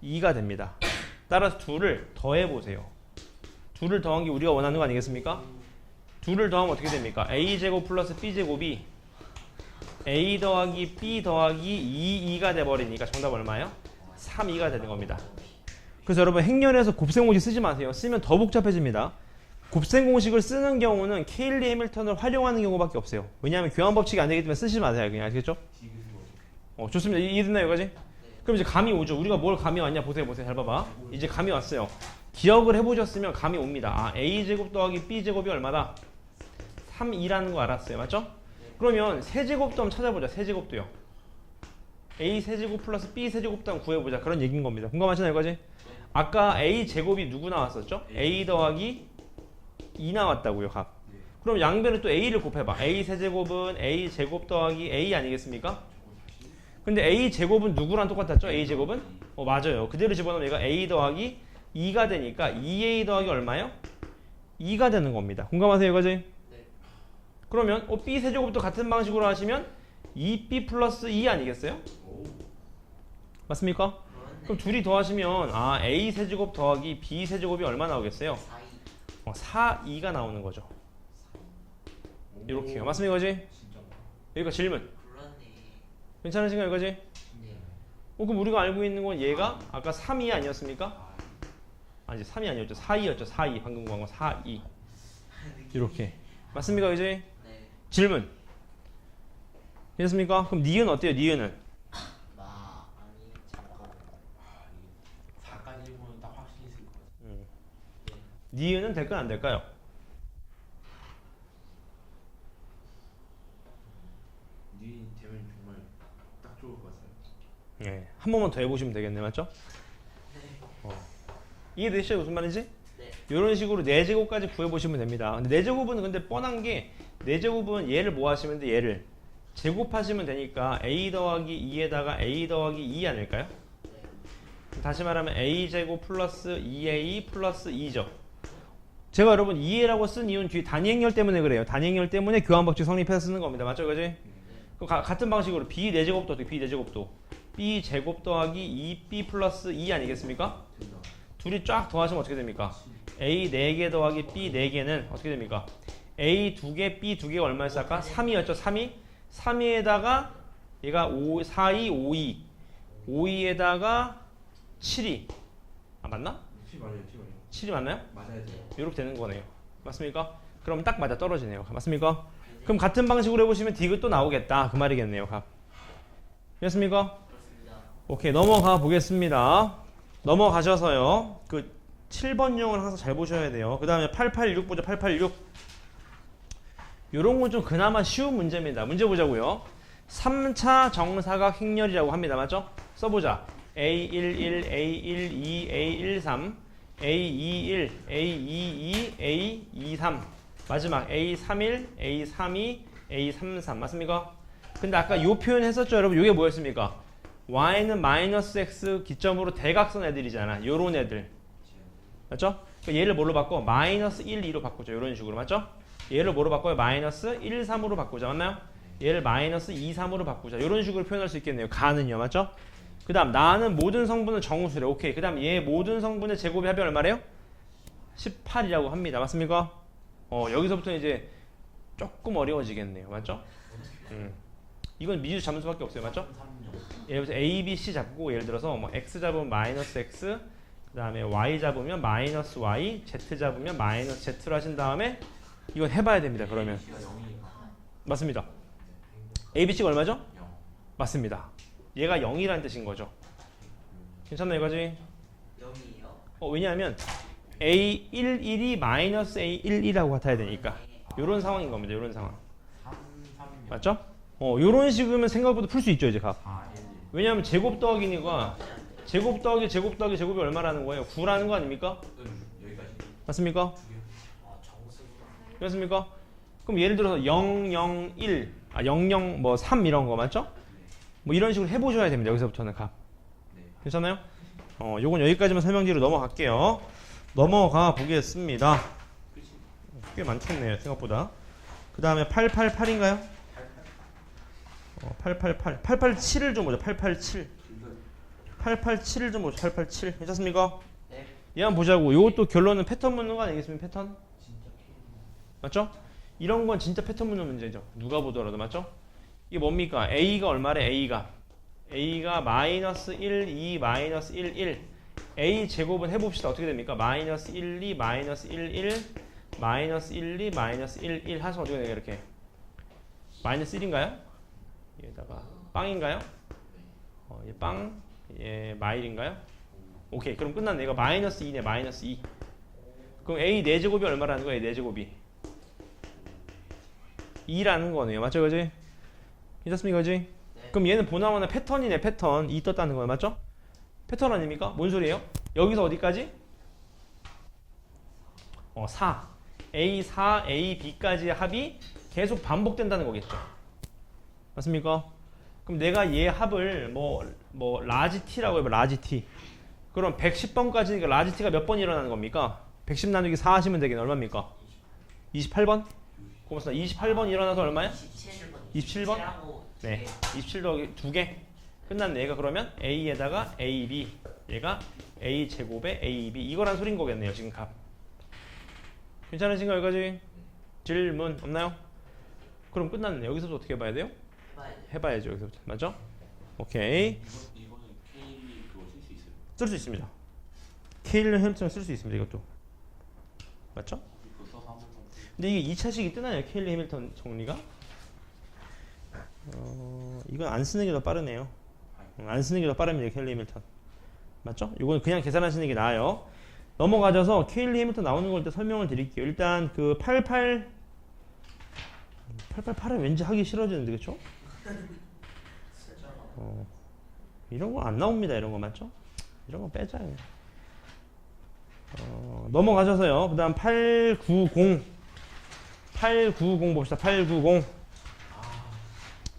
A: 2가 됩니다. 따라서 둘을 더해보세요. 둘을 더한 게 우리가 원하는 거 아니겠습니까? 둘을 더하면 어떻게 됩니까? A 제곱 플러스 B 제곱이 A 더하기 B 더하기 2가 돼버리니까 정답 얼마예요? 3, 2가 되는 겁니다. 그래서 여러분 행렬에서 곱셈공식 쓰지 마세요. 쓰면 더 복잡해집니다. 곱셈공식을 쓰는 경우는 케일리 해밀턴을 활용하는 경우밖에 없어요. 왜냐하면 교환법칙이 안 되기 때문에 쓰지 마세요. 그냥 아시겠죠? 좋습니다. 이해됐나요 여기까지? 그럼 이제 감이 오죠. 우리가 뭘 감이 왔냐 보세요. 잘 봐봐. 이제 감이 왔어요. 기억을 해보셨으면 감이 옵니다. A제곱 더하기 B제곱이 얼마다? 3, 2라는 거 알았어요. 맞죠? 그러면 세제곱도 한번 찾아보자. 세제곱도요. A 세제곱 플러스 B 세제곱도 한번 구해보자. 그런 얘기인 겁니다. 공감하시나요 여기까지? 아까 A 제곱이 누구 나왔었죠? A 더하기 2 나왔다고요. 값. 그럼 양변에 또 A를 곱해봐. A 세제곱은 A 제곱 더하기 A 아니겠습니까? 근데 A 제곱은 누구랑 똑같았죠? A 제곱은? 맞아요. 그대로 집어넣으면 얘가 A 더하기 2가 되니까 2A 더하기 얼마요? 2가 되는 겁니다. 공감하세요 여기까지? 그러면 B 세제곱도 같은 방식으로 하시면 2B 플러스 2 아니겠어요? 맞습니까? 그럼 둘이 더하시면 A 세제곱 더하기 B 세제곱이 얼마 나오겠어요? 4, 2가 나오는 거죠. 이렇게요. 맞습니까? 그지? 여기가 질문.
B: 그렇네.
A: 괜찮으신가요? 그지?
B: 네.
A: 그럼 우리가 알고 있는 건 얘가 아까 3, 2 아니었습니까? 아니 3이 아니었죠. 4, 2였죠. 4, 2. 방금 구한 거 4, 2. 이렇게. 맞습니까? 그지?
B: 네.
A: 질문. 됐습니까? 그럼 니은 어때요? 니은은?
B: 아니 잠깐.
C: 4까지 보면 딱 확실히 있을 것 같아요.
A: 니은은 될까요? 안 될까요?
C: 니 되면 정말 딱 좋을 것 같아요.
A: 네, 한 번만 더 해보시면 되겠네, 맞죠?
B: 네.
A: 이해되시죠? 무슨 말인지?
B: 네.
A: 이런 식으로 4제곱까지 구해보시면 됩니다. 근데 4제곱은 근데 뻔한 게 4제곱은 얘를 뭐 하시면 돼? 얘를 제곱하시면 되니까 a 더하기 2에다가 a 더하기 2 아닐까요? 다시 말하면 a제곱 플러스 2a 플러스 2죠. 제가 여러분 2a라고 쓴 이유는 뒤에 단위행렬 때문에 그래요. 단위행렬 때문에 교환법칙 성립해서 쓰는 겁니다. 맞죠? 그지? 같은 방식으로 b 4제곱도 어떻게 b 4제곱도 b 제곱 더하기 2b 플러스 2 아니겠습니까?
C: 된다.
A: 둘이 쫙 더하시면 어떻게 됩니까? a 4개 더하기 b 4개는 어떻게 됩니까? a 2개, b 2개가 얼마였어 아까? 3이었죠? 3이? 3위에다가 얘가 4이 5이 5위에다가 7이 아 맞나?
C: 티 맞아요, 티 맞아요.
A: 7이 맞나요?
C: 맞아야 돼요.
A: 이렇게 되는 거네요. 맞습니까? 그럼 딱 맞아 떨어지네요. 맞습니까? 그럼 같은 방식으로 해보시면 디귿도 나오겠다 그 말이겠네요. 값. 됐습니까?
B: 그렇습니다.
A: 오케이 넘어가 보겠습니다. 넘어가셔서요. 그 7번용을 항상 잘 보셔야 돼요. 그 다음에 886 보자. 886 요런 건 좀 그나마 쉬운 문제입니다. 문제 보자고요. 3차 정사각 행렬이라고 합니다. 맞죠? 써보자. A11, A12, A13, A21, A22, A23 마지막 A31, A32, A33 맞습니까? 근데 아까 요 표현 했었죠 여러분. 요게 뭐였습니까? y는 마이너스 x 기점으로 대각선 애들이잖아. 요런 애들 맞죠? 그러니까 얘를 뭘로 바꿔? 마이너스 1, 2로 바꾸죠. 요런 식으로 맞죠? 얘를 뭐로 바꿔요? 마이너스 1, 3으로 바꾸자. 맞나요? 얘를 마이너스 2, 3으로 바꾸자. 이런 식으로 표현할 수 있겠네요. 가는요. 맞죠? 그 다음 나는 모든 성분은 정수래. 오케이. 그 다음 얘 모든 성분의 제곱의 합이 얼마래요? 18이라고 합니다. 맞습니까? 여기서부터 이제 조금 어려워지겠네요. 맞죠? 이건 미주 잡을 수밖에 없어요. 맞죠? 예를 들어서 A, B, C 잡고 예를 들어서 뭐 X 잡으면 마이너스 X 그 다음에 Y 잡으면 마이너스 Y Z 잡으면 마이너스 Z를 하신 다음에 이건 해봐야 됩니다. 그러면
C: C가 0이니까.
A: 맞습니다. A, B, C가 얼마죠?
C: 0.
A: 맞습니다. 얘가 0이라는 뜻인 거죠. 괜찮나 이거지?
B: 0이에요?
A: 왜냐하면 A11이 마이너스 A12라고 같아야 되니까 요런 상황인 겁니다. 요런 상황
C: 3, 3, 0.
A: 맞죠? 요런 식이면 생각보다 풀 수 있죠 이제 값.
C: 4, 1, 1.
A: 왜냐하면 제곱 더하기니까 제곱 더하기 제곱 더하기 제곱이 얼마라는 거예요? 9라는 거 아닙니까?
C: 여기까지.
A: 맞습니까?
B: 아 정수구나.
A: 그렇습니까? 그럼 예를 들어서 0, 0, 1, 0, 0, 뭐 3 이런 거 맞죠? 뭐 이런 식으로 해보셔야 됩니다. 여기서부터는 값.
C: 네.
A: 괜찮아요? 요건 여기까지만 설명드리고 넘어갈게요. 넘어가 보겠습니다. 꽤 많겠네요. 생각보다. 그 다음에 888인가요? 888. 887을 좀 보자. 887. 887을 좀 보자. 887. 괜찮습니까?
B: 네.
A: 얘 한번 보자고. 이것도 결론은 패턴 묻는 거 아니겠습니까? 패턴?
B: 진짜 K.
A: 맞죠? 이런 건 진짜 패턴 묻는 문제죠. 누가 보더라도 맞죠? 이게 뭡니까? A가 얼마래? A가 마이너스 1, 2, 마이너스 1, 1. A 제곱은 해봅시다. 어떻게 됩니까? 마이너스 1, 2, 마이너스 1, 1, 마이너스 1, 2, 마이너스 1, 1 하시면 어떻게 되냐 이렇게. 마이너스 1인가요? 얘다가 빵인가요? 얘 빵, 얘 마일인가요? 오케이. 그럼 끝났네. 얘가 마이너스 2네. 마이너스 2. 그럼 A 4제곱이 얼마라는 거예요? 4제곱이 2라는 거네요. 맞죠? 그지? 괜찮습니까? 그지?
B: 네.
A: 그럼 얘는 보나마나 패턴이네. 패턴 2 떴다는 거예요. 맞죠? 패턴 아닙니까? 뭔 소리예요? 여기서 어디까지? 4 A4, AB까지의 합이 계속 반복된다는 거겠죠. 맞습니까? 그럼 내가 얘 합을 뭐 라지 T라고 해봐. 라지 T. 그럼 110번까지니까 라지 T가 몇 번 일어나는 겁니까? 110 나누기 4 하시면 되겠네. 얼마입니까? 28번? 고맙습니다. 28번 일어나서 얼마야?
B: 27번.
A: 27번?
B: 하고
A: 네. 27 더하기 2개. 끝났네. 얘가 그러면 A에다가 AB. 얘가 A 제곱에 AB. 이거란 소린 거겠네요. 지금 값. 괜찮으신가요? 여기까지? 질문 없나요? 그럼 끝났네. 여기서부터 어떻게 해봐야 돼요?
B: 해봐야죠.
A: 해봐야죠. 여기서부터. 맞죠? 오케이.
C: 이거는 K 그거 쓸 수 있어요.
A: 쓸 수 있습니다. 케일런 햄스턴 쓸 수 있습니다. 이것도. 맞죠?
C: 그거 써서 한 번만.
A: 근데 이게 2차식이 뜨나요? 케일리 해밀턴 정리가? 이건 안 쓰는 게 더 빠르네요. 안 쓰는 게 더 빠릅니다. 케일리 해밀턴. 맞죠? 이건 그냥 계산하시는 게 나아요. 넘어가셔서 케일리 해밀턴 나오는 걸 때 설명을 드릴게요. 일단 그 888은 왠지 하기 싫어지는데 그쵸? 이런 거 안 나옵니다. 이런 거 맞죠? 이런 거 빼자요. 넘어가셔서요. 그 다음 890 봅시다. 890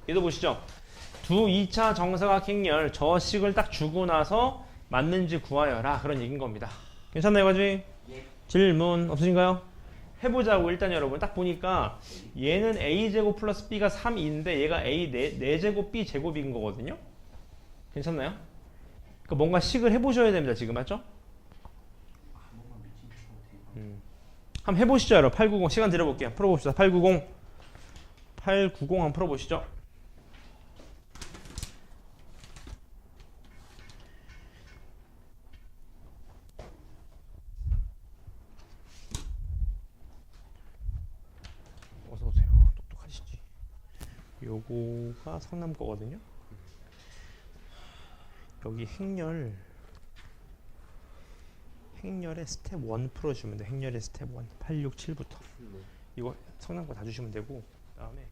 A: 얘도 보시죠. 두 2차 정사각행렬 저 식을 딱 주고 나서 맞는지 구하여라 그런 얘기인 겁니다. 괜찮나요 이거지?
B: 예.
A: 질문 없으신가요? 해보자고. 일단 여러분 딱 보니까 얘는 a제곱 플러스 b가 3인데 얘가 a 4제곱 b 제곱인 거거든요. 괜찮나요? 그러니까 뭔가 식을 해보셔야 됩니다. 지금 맞죠?
C: 한 번만 미친 척 어떻게
A: 한번 해보시죠 여러분. 890 시간 들여볼게요. 풀어봅시다. 890 한번 풀어보시죠. 어서오세요. 똑똑하시지. 요거가 상남 거거든요. 여기 행렬의 스텝 1 풀어주시면 돼. 행렬의 스텝 1 867부터 이거 성난 거 다 주시면 되고 그 다음에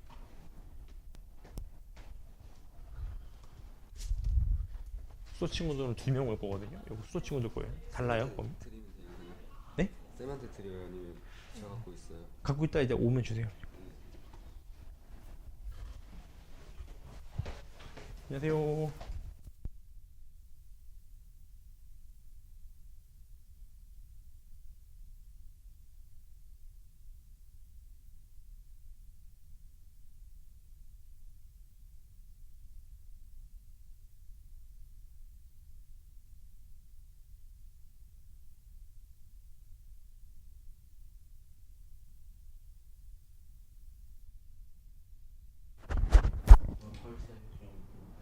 A: 수소 친구들은 2명 올 거거든요. 여기 수소 친구들 거예요. 달라요? 그럼
D: 드리면 돼요, 그냥?
A: 네?
D: 쌤한테 드려요? 아니면 제가 갖고 있어요?
A: 갖고 있다 이제 오면 주세요. 안녕하세요.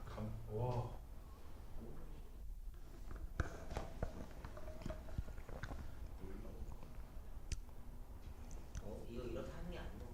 C: 벌써 와.
B: 이거 이렇게 하는 게 아니고.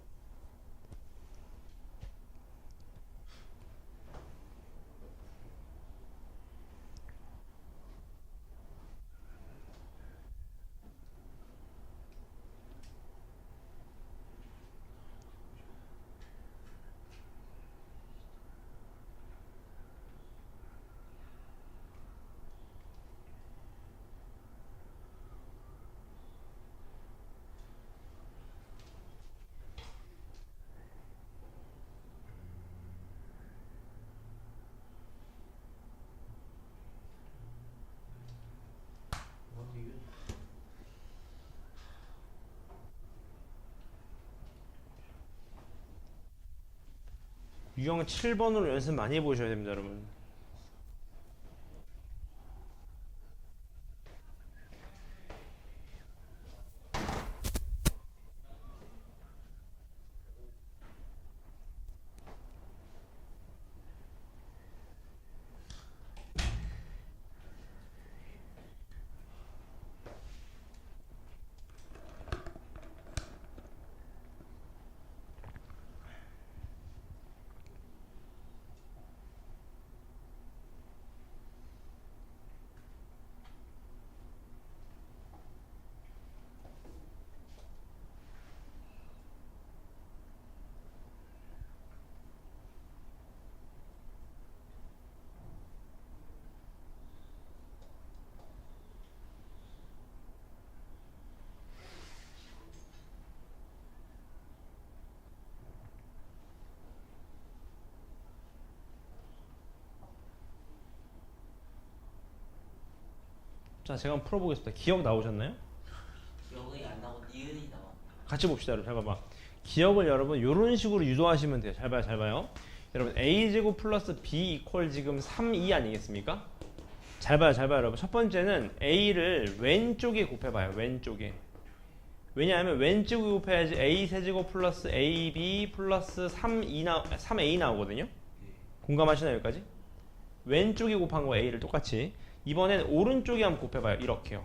A: 유형 7번으로 연습 많이 해보셔야 됩니다 여러분. 자 제가 한번 풀어보겠습니다. 기억 나오셨나요?
B: 기억이 안 나고 니은이 나와.
A: 같이 봅시다 여러분. 잘 봐봐. 기억을 여러분 이런 식으로 유도하시면 돼요. 잘 봐요. 잘 봐요. 여러분 a제곱 플러스 b 이퀄 지금 3, 2 아니겠습니까? 잘 봐요. 잘 봐요 여러분. 첫 번째는 a를 왼쪽에 곱해봐요. 왼쪽에. 왜냐하면 왼쪽에 곱해야지 a 세제곱 플러스 ab 플러스 3a 나오거든요. 공감하시나요 여기까지? 왼쪽에 곱한 거 a를 똑같이. 이번엔 오른쪽에 한번 곱해봐요. 이렇게요.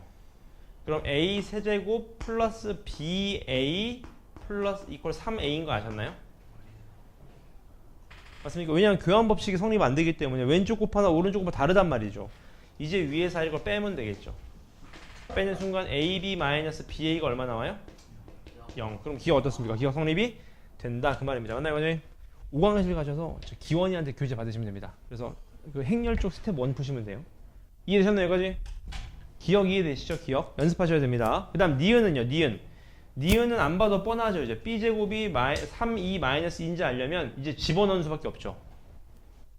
A: 그럼 a 세제곱 플러스 ba 플러스 이퀄 3a인 거 아셨나요? 맞습니까? 왜냐하면 교환 법칙이 성립 안 되기 때문에 왼쪽 곱하나 오른쪽 곱하 다르단 말이죠. 이제 위에서 이걸 빼면 되겠죠. 빼는 순간 ab 마이너스 ba가 얼마 나와요? 0. 그럼 기억 어떻습니까? 기억 성립이 된다 그 말입니다. 맞나요? 오강실 가셔서 저 기원이한테 교재 받으시면 됩니다. 그래서 그 행렬 쪽 스텝 1 푸시면 돼요. 이해되셨나요, 여기까지? 기억 이해되시죠? 기억 연습하셔야 됩니다. 그 다음 니은은요. 니은은 안 봐도 뻔하죠. 이제 b제곱이 3e 마이너스 2인지 알려면 이제 집어넣는 수밖에 없죠.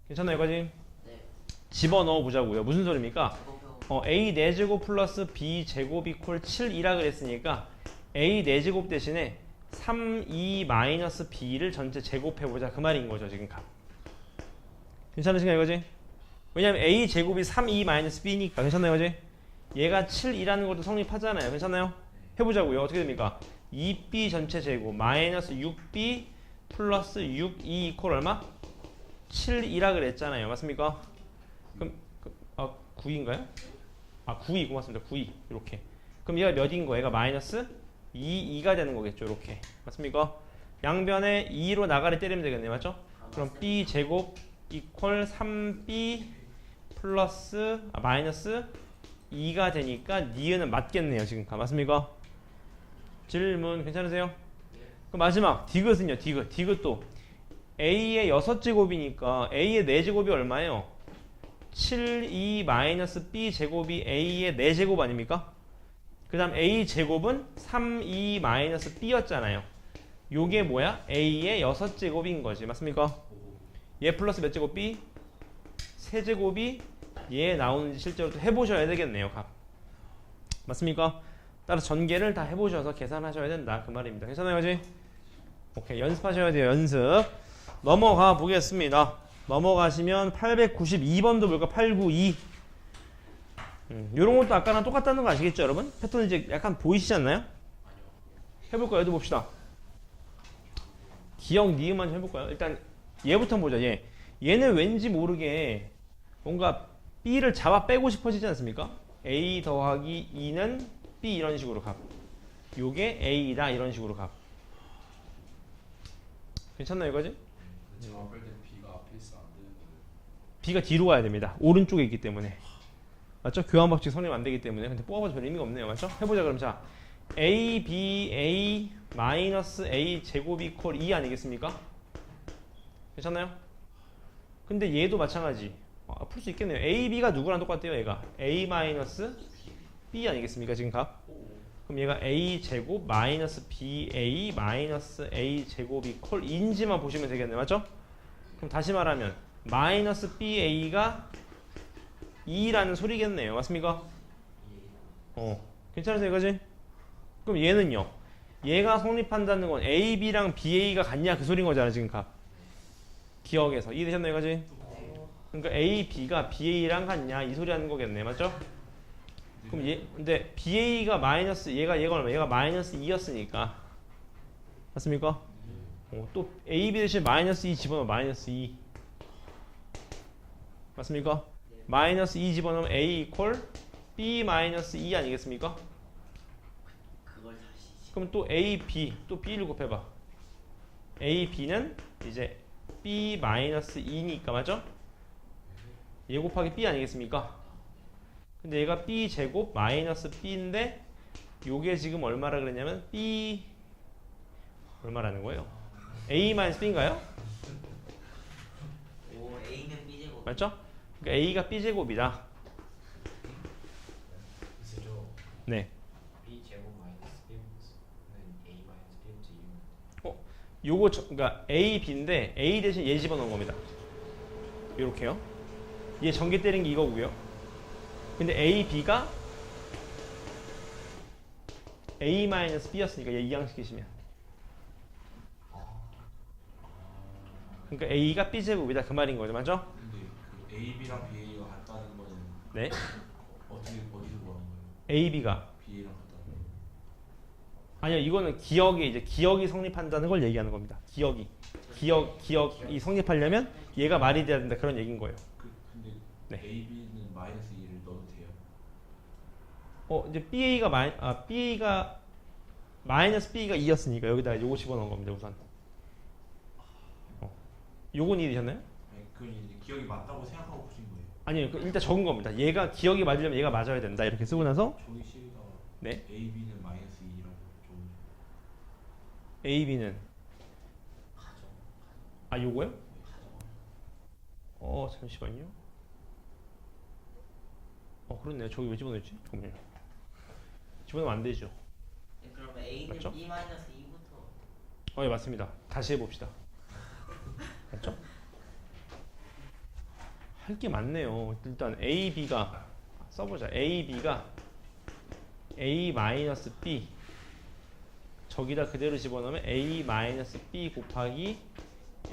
A: 괜찮나요, 여기까지?
B: 네.
A: 집어넣어 보자고요. 무슨 소리입니까?
B: 그거
A: a 4제곱 플러스 b 제곱 이퀄 7이라 그랬으니까 a 4제곱 대신에 3e 마이너스 b를 전체 제곱해보자 그 말인 거죠. 지금 값 괜찮으신가요, 이거지? 왜냐면 a 제곱이 3e 마이너스 b니까. 괜찮나요, 이거지? 얘가 7이라는 것도 성립하잖아요. 괜찮나요? 해보자고요. 어떻게 됩니까? 2b 전체 제곱 마이너스 6b 플러스 6e 이퀄 얼마? 7이라 그랬잖아요. 맞습니까? 그럼 9인가요? 9이 고맙습니다. 9이 이렇게. 그럼 얘가 몇인 거예요? 얘가 마이너스 2가 되는 거겠죠. 이렇게. 맞습니까? 양변에 2로 나가리 때리면 되겠네요. 맞죠? 그럼 b 제곱 이퀄 3b 플러스 마이너스 2가 되니까 니은은 맞겠네요. 지금 맞습니까? 질문 괜찮으세요? 그럼 마지막 디귿은요. 디귿도 a의 6제곱이니까 a의 4제곱이 얼마예요? 7e 마이너스 b 제곱이 a의 4제곱 아닙니까? 그 다음 a 제곱은 3e 마이너스 b였잖아요. 요게 뭐야? a의 6제곱인 거지. 맞습니까? 얘 플러스 몇 제곱 b? 세제곱이 얘 나오는지 실제로 또 해보셔야 되겠네요. 값. 맞습니까? 따라서 전개를 다 해보셔서 계산하셔야 된다. 그 말입니다. 괜찮아요, 그지? 오케이, 연습하셔야 돼요. 연습. 넘어가 보겠습니다. 넘어가시면 892번도 볼까? 892. 요런 것도 아까랑 똑같다는 거 아시겠죠, 여러분? 패턴 이제 약간 보이시지 않나요? 해볼까요? 얘도 봅시다. 기억 니은만 좀 해볼까요? 일단 얘부터 보자. 얘는 왠지 모르게 뭔가 b를 잡아 빼고 싶어지지 않습니까? a 더하기 2는 b 이런 식으로 값. 요게 a다 이런 식으로 값. 괜찮나요, 이거지?
C: 제가 뺄 때 B가 앞에 있어 안 되는 거예요.
A: b가 뒤로 가야 됩니다. 오른쪽에 있기 때문에. 맞죠? 교환 법칙 성립 안 되기 때문에. 근데 뽑아봐도 별 의미가 없네요. 맞죠? 해보자 그럼. 자, a, b, a 마이너스 a 제곱 이퀄 2 아니겠습니까? 괜찮나요? 근데 얘도 마찬가지. 풀 수 있겠네요. a, b가 누구랑 똑같대요? 얘가 a 마이너스 b 아니겠습니까? 지금 값. 그럼 얘가 a 제곱 마이너스 ba 마이너스 a 제곱 이퀄 2인지만 보시면 되겠네요. 맞죠? 그럼 다시 말하면 마이너스 ba가 2라는 소리겠네요. 맞습니까? 괜찮으세요, 이거지? 그럼 얘는요. 얘가 성립한다는 건 a, b랑 ba가 같냐 그 소리인 거잖아, 지금 값. 기억에서. 이해되셨나요, 이거지? 그러니까 a, b가 ba랑 같냐 이 소리 하는 거겠네. 맞죠? 그럼 근데 ba가 마이너스 얘가 얼마? 얘가 마이너스 2였으니까. 맞습니까? 또 a, b 대신 마이너스 2 집어넣으면 마이너스 2. 맞습니까? 마이너스 2 집어넣으면 a 이퀄 b 마이너스 2 아니겠습니까?
B: 그걸 다시
A: 그럼 또 a, b 또 b를 곱해봐. a, b는 이제 b 마이너스 2니까 맞죠? 얘 곱하기 b 아니겠습니까? 근데 얘가 b 제곱 마이너스 b인데 요게 지금 얼마라 그랬냐면 b 얼마라는 거예요? a 마이너스 b인가요?
B: 오 A는 B제곱
A: 맞죠? 그러니까 a가 b 제곱이다.
C: 그죠?
A: 네.
C: B 제곱 마이너스 B는 A 마이너스 B부터 이유는
A: 요거 그러니까 a, b인데 a 대신 얘 집어넣은 겁니다. 요렇게요. 얘 전개 때린 게 이거고요. 근데 a, b가 a 마이너스 b였으니까 얘 이항시키시면. 그러니까 a가 b 제곱이다 그 말인 거죠, 맞죠?
C: 근데 그 A, B랑 BA가 같다는 거는
A: 네.
C: 어디서 뭐라는 거예요?
A: a, b가
C: BA랑 같다는 거예요?
A: 아니요, 이거는 기억이 성립한다는 걸 얘기하는 겁니다. 기억이 성립하려면 얘가 말이 돼야 된다 그런 얘기인 거예요.
C: 근데
A: 네.
C: A, B는 마이너스 2를 넣어도 돼요?
A: 이제 BA가 마이너스 B가 2였으니까 여기다 요거 집어넣은 겁니다, 우선. 요건 이해되셨나요?
C: 아니 그건 이제 기억이 맞다고 생각하고 보신 거예요?
A: 아니요, 일단 적은 겁니다. 얘가 기억이 맞으려면 얘가 맞아야 된다 이렇게 쓰고 나서
C: 종이 C에다가
A: 네.
C: A, B는 마이너스 2라고 좀
A: A, B는 아 요거요? 잠시만요. 그렇네요. 저기 왜 집어넣었지? 잠깐만요. 집어넣으면 안 되죠.
B: 네, 그러면 A는
A: 맞죠?
B: B-2부터
A: 예, 맞습니다. 다시 해봅시다. 맞죠? 할 게 많네요. 일단 A, B가 써보자. A, B가 A-B 저기다 그대로 집어넣으면 A-B 곱하기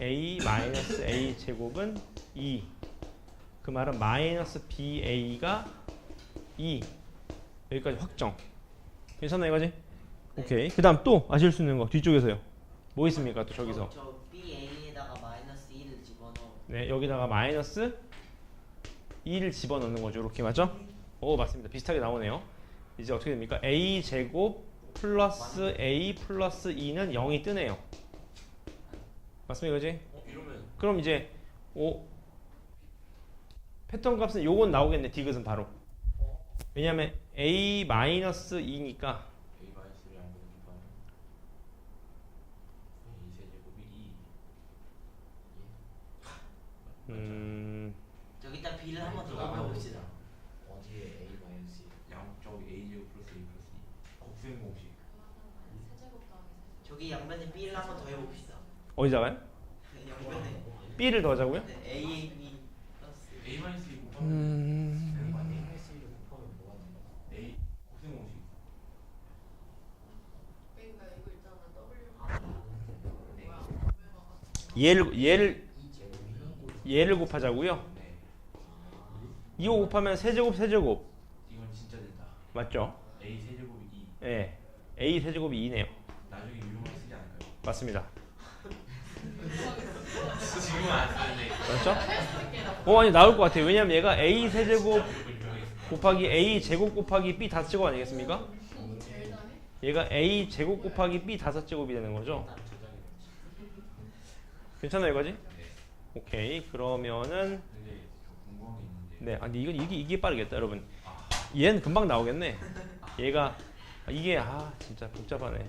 A: A-A 제곱은 2. 그 말은 마이너스 BA가 2. 여기까지 확정. 괜찮나 이거지?
B: 네.
A: 오케이. 그 다음 또 아실 수 있는 거 뒤쪽에서요. 뭐 있습니까? 또 저기서.
B: 저 BA에다가 마이너스 2를 집어넣어.
A: 네, 여기다가 마이너스 2를 집어넣는 거죠. 이렇게 맞죠? 오, 맞습니다. 비슷하게 나오네요. 이제 어떻게 됩니까? A 제곱 플러스 A 플러스 2는 0이 뜨네요. 맞습니까? 그지?
C: 이러면
A: 그럼 이제 패턴 값은 요건 나오겠네. 디귿은 바로. 왜냐면 A 마이너스 2니까
C: A 마이너스를 안 보니까 A 세제곱이 2.
B: 저기다 B를 한 번 더 곱해봅시다.
C: 어디에 A 마이너스 양쪽 A 제곱 플러스 A 플러스 2 곱셈 공식.
B: 저기 양변에 B를 한 번 더 해봅시다.
A: 어디다가요?
B: 네, 양변에
A: B를 더하자고요?
B: 네, A, B 플러스
C: A 마이너스 2 곱하면 A 마이너스 2를 곱하면 뭐가 나요? A 곱셈 공식.
A: 얘를 곱하자고요.
C: 네.
A: 이거 곱하면 세제곱 세제곱
C: 이건 진짜 된다.
A: 맞죠?
C: A 세제곱이 2.
A: 예. A 세제곱이 2네요.
C: 나중에 유용하게 쓰지 않을까요?
A: 맞습니다.
C: 지금은 안 쓰는데.
A: 맞죠? 아니 나올 것 같아요. 왜냐면 얘가 A 세제곱 곱하기 A 제곱 곱하기 B 다섯 제곱 아니겠습니까? 얘가 A 제곱 곱하기 B 다섯 제곱이 되는 거죠. 괜찮아요, 이거지? 오케이. 그러면은
C: 근데 저 궁금한 게 있는데.
A: 네, 아니 이게 빠르겠다, 여러분. 얘는 금방 나오겠네. 얘가 이게 진짜 복잡하네.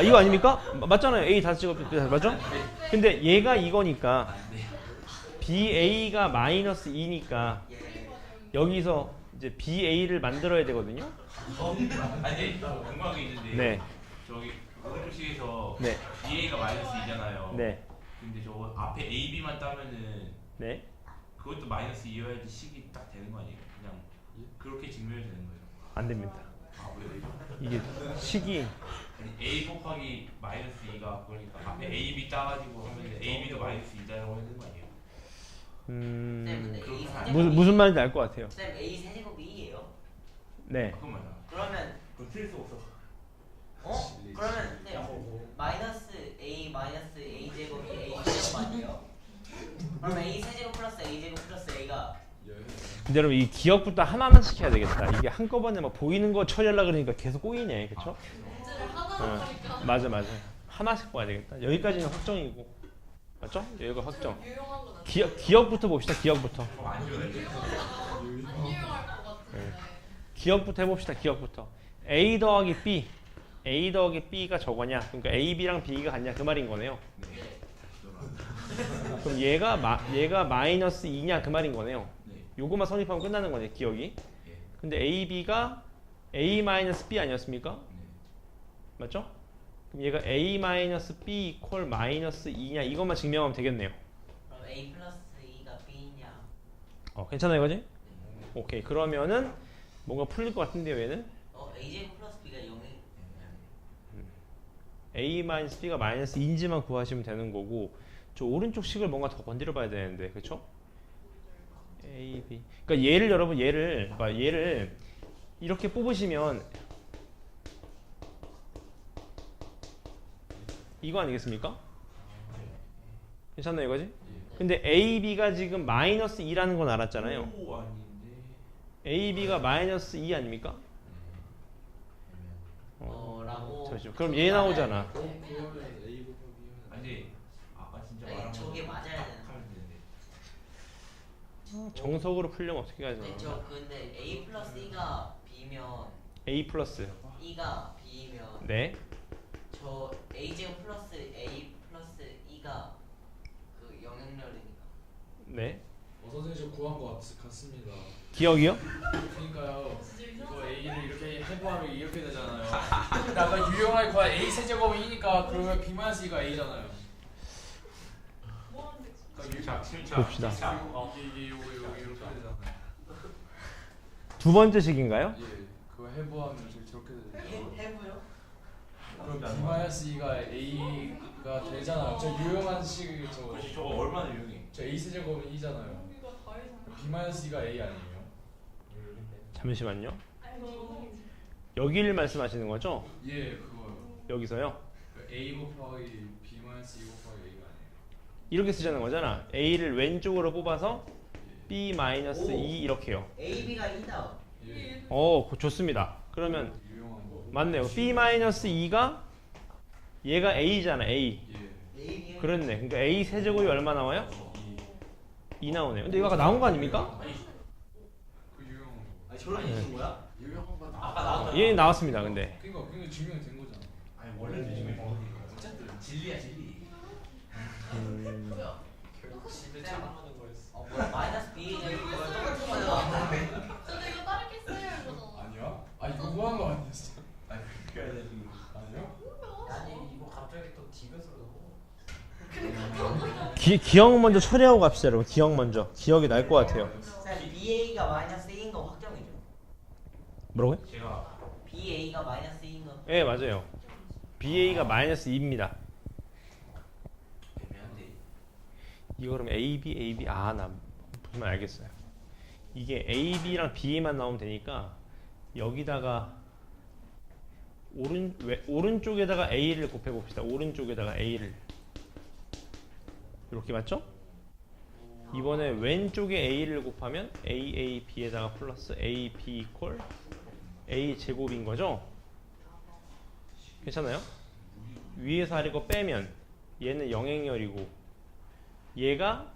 A: 이거 아닙니까? 맞잖아요. A 다섯 제곱 맞죠? 근데 얘가 이거니까 BA가 마이너스 2니까 여기서 이제 BA를 만들어야 되거든요.
C: 아니, 궁금한 게 있는데.
A: 네.
C: 저기 오른쪽 식에서
A: 네.
C: BA가 마이너스 2잖아요.
A: 네.
C: 근데 저거 앞에 AB만 따면은
A: 네.
C: 그것도 마이너스 2여야지 식이 딱 되는 거 아니에요? 그냥 그렇게 증명이 되는 거예요.
A: 안 됩니다.
C: 왜요?
A: 이게 식이
C: 아니, A 곱하기 마이너스 2가 그러니까 앞에 AB 따가지고 하면 AB도 마이너스 2다라고 해야 되는 거 아니에요?
B: 근데 A 세제곱이
A: 무슨 말인지 알 것 같아요.
B: 쌤 A 세제곱이 2예요?
A: 네.
C: 그건 맞아.
B: 그러면
C: 그건 틀릴 수 없어.
B: 그러면 쌤 마이너스 A 마이너스 A 제곱이 A 제곱 아니에요? 그러면 A 세제곱 플러스 A 제곱 플러스 A가
A: 근데 여러분 이 기억부터 하나씩 해야 되겠다. 이게 한꺼번에 막 보이는 거 처리하려고 그러니까 계속 꼬이네. 그쵸? 맞아. 하나씩 봐야 되겠다. 여기까지는 확정이고. 맞죠? 여기가 확정. 기억부터 봅시다. 기억부터.
C: 그럼 안 좋아요.
A: 기억부터 해봅시다. 기억부터. A 더하기 B. A 더하기 B가 저거냐? 그러니까 A, B랑 B가 같냐? 그 말인 거네요. 그럼 얘가 마이너스 2냐? 그 말인 거네요.
C: 네.
A: 요거만 성립하면 끝나는 거네. 기억이.
C: 예.
A: 근데 A, B가 A 마이너스 B 아니었습니까?
C: 네.
A: 맞죠? 그럼 얘가 A 마이너스 B 이퀄 마이너스 2냐? 이것만 증명하면 되겠네요.
B: 그럼 A 플러스 2가 B냐?
A: 괜찮아 이거지? 오케이. 그러면은 뭔가 풀릴 것 같은데요, 얘는?
B: A 제곱 플러스 B가 0이
A: A 마이너스 B가 마이너스 2인지만 구하시면 되는 거고 저 오른쪽 식을 뭔가 더 건드려 봐야 되는데 그쵸? A, B 그러니까 얘를 여러분 얘를 이렇게 뽑으시면 이거 아니겠습니까? 괜찮나 이거지? 근데 A, B가 지금 마이너스 2라는 건 알았잖아요.
C: 오 아닌데.
A: A, B가 마이너스 2 아닙니까?
B: 라고
A: 잠시만. 그럼 얘 나오잖아.
D: 그러면 A 곱하기
C: 아니 아까 진짜
B: 아니,
C: 말한
B: 저게
C: 거
B: 맞아야
C: 딱
B: 되는
C: 하면 되는데.
A: 정석으로 풀려면 어떻게 하죠?
B: 저 근데 A 플러스 E가 B면
A: A 플러스
B: E가 B면
A: 네.
B: 저 a 제곱 플러스 a 플러스 2가 그 영역열이니까.
A: 네.
D: 선생님 저 구한 거 같습니다.
A: 기억이요?
D: 그러니까요. 이거 A를 이렇게 해부하면 이렇게 되잖아요. 약간 유용하게 구한 A 세제곱이 2니까 그러면 B-2가 A잖아요. 그러니까
A: 봅시다.
D: 이게 요거 이렇게 되잖아요.
A: 두 번째 식인가요?
D: 예, 그거 해부하면 저렇게 되잖아요.
B: 해부요?
D: 그럼 B-2가 A가 되잖아요. 저 유용한 식이죠.
C: 그렇지 저거 얼마나 유용해?
D: 저 A 세제곱은 2잖아요. B-2가 A 아니에요?
A: 잠시만요. 여기를 말씀하시는 거죠?
D: 예, 그거요.
A: 여기서요.
D: 그 A 곱하기 B-2 곱하기 A가 아니에요.
A: 이렇게 쓰자는 거잖아. A를 왼쪽으로 뽑아서 B-2 이렇게요.
B: a b가 2다.
D: 예,
A: 좋습니다. 그러면
D: 유용한 거.
A: 맞네요. B-2가 얘가 A잖아. A.
D: 예,
B: a b
A: 그렇네. 그러니까 A 세제곱이 얼마 나와요?
D: 이
A: 2 나오네요. 근데 이거 아까 나온 거 아닙니까?
D: 그 유용한 거.
B: 아니 저렇게 있는 거야?
D: 유용한 거
C: 아까 나왔잖아.
A: 얘 나왔습니다. 근데
D: 그러니까 증명이 된 거잖아.
C: 아니 원래는 요즘에 어쨌든 진리야 진리.
D: 결국 집에 자랑하는 거였어.
B: 뭐야 마이너스 b 제곱 그걸 똑같은 거야.
E: 저도 이거 다르게 써요 이거잖아.
D: 아니야? 아 이거 구한 거 아니었어?
C: 아니 그렇게 해야 되지.
D: 아니요?
B: 아니 이거 갑자기 또 디귿으로.
A: 기억 먼저 처리하고 갑시다, 여러분. 기억 먼저. 기억이 날 것 같아요.
B: 쌤 BA가 마이너스 2인 거 확정이죠?
A: 뭐라고요?
C: 제가
B: BA가 마이너스 2인 거.
A: 네, 맞아요. BA가 -2입니다.
C: 애매한데.
A: 이거 그럼 AB, 나 무슨 말 알겠어요. 이게 AB랑 BA만 나오면 되니까 여기다가 오른쪽에다가 A를 곱해봅시다. 오른쪽에다가 A를 이렇게 맞죠? 이번에 왼쪽에 A를 곱하면 AAB에다가 플러스 AB 이퀄 A 제곱인 거죠? 괜찮아요? 위에서 아래 거 빼면 얘는 영행열이고 얘가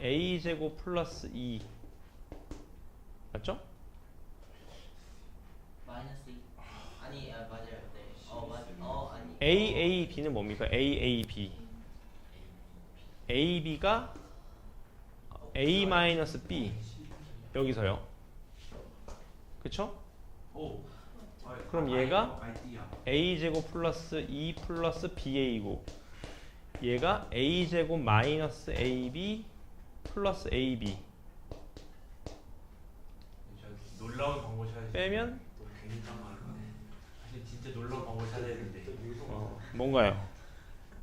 A: A 제곱 플러스 2 맞죠?
B: 마이너스 2. 아니 맞아요. 네. 아니.
A: AAB는 뭡니까? AAB AB가 A-B 여기서요. 그쵸?
C: 오.
A: 그럼 얘가
C: 아이디야.
A: A제곱 플러스 2 플러스 BA이고 얘가 A제곱 마이너스 AB 플러스 AB
C: 놀라운 방법 찾아야 돼.
A: 빼면
C: 아니 진짜 놀라운 방법 찾아야 되는데.
A: 뭔가요?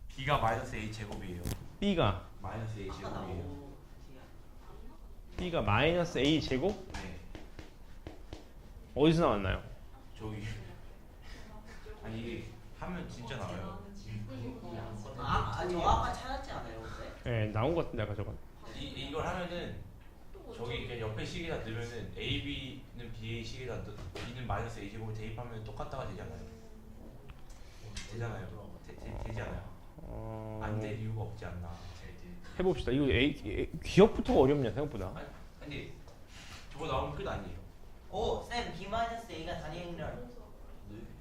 C: B가 마이너스 A 제곱이에요.
A: B가
C: 마이너스 A 제곱이에요.
A: B가 마이너스 A 제곱?
C: 네.
A: 어디서 나왔나요?
C: 저기. 아니 이게 하면 진짜 나와요.
B: 저 아까 찾았지 않아요, 근데?
A: 네, 나온 것 같은데 아까 저건.
C: 이걸 하면은 저기 그냥 옆에 식에다 넣으면은 AB는 BA 식에다 B는 마이너스 A 제곱을 대입하면 똑같다가 되잖아요. 되잖아요. 되지 않아요? 안 될 이유가 없지 않나.
A: 해봅시다. 이거 기억부터가 어렵냐 생각보다.
C: 아니 근데 저거 나오면 끝 아니에요?
B: 오, 쌤 B 마이너스 A가 단위 행렬.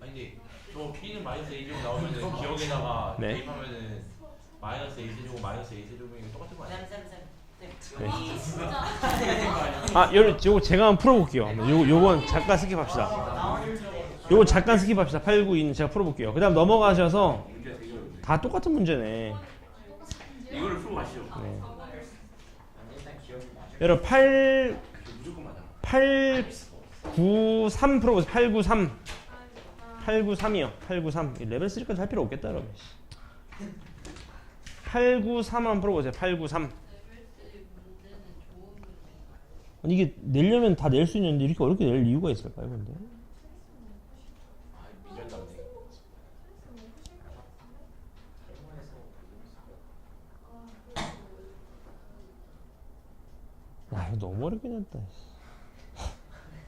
C: 아니 근데 저 B는 마이너스 A 제곱 나오면은 기억에다가
A: 네.
C: 대입하면은 마이너스 A 세제곱 마이너스 A 세제곱이 똑같은 거 아니에요?
B: 쌤.
A: 네.
B: 여기
E: 진짜.
A: 요거 제가 한번 풀어볼게요. 요건 잠깐 스킵합시다.
B: 나오는데.
A: 요거 잠깐 스킵합시다. 8, 9, 2는 제가 풀어볼게요. 그 다음 넘어가셔서
C: 문제가 되게 어렵네.
A: 다 똑같은 문제네.
C: 이거를 풀고 가시죠.
A: 네.
B: 일단 기억이 나죠.
A: 여러분 8,
C: 무조건 맞아.
A: 9, 3 풀어보세요. 8, 9, 3. 8, 9, 3이요. 8, 9, 3. 레벨 3까지 할 필요 없겠다, 여러분. 8, 9, 3 한번 풀어보세요. 8, 9, 3. 아니, 이게 내려면 다 낼 수 있는데 이렇게 어렵게 낼 이유가 있을까요, 근데?
C: 아 미련답네.
A: 야, 이거 너무 어렵게 냈다.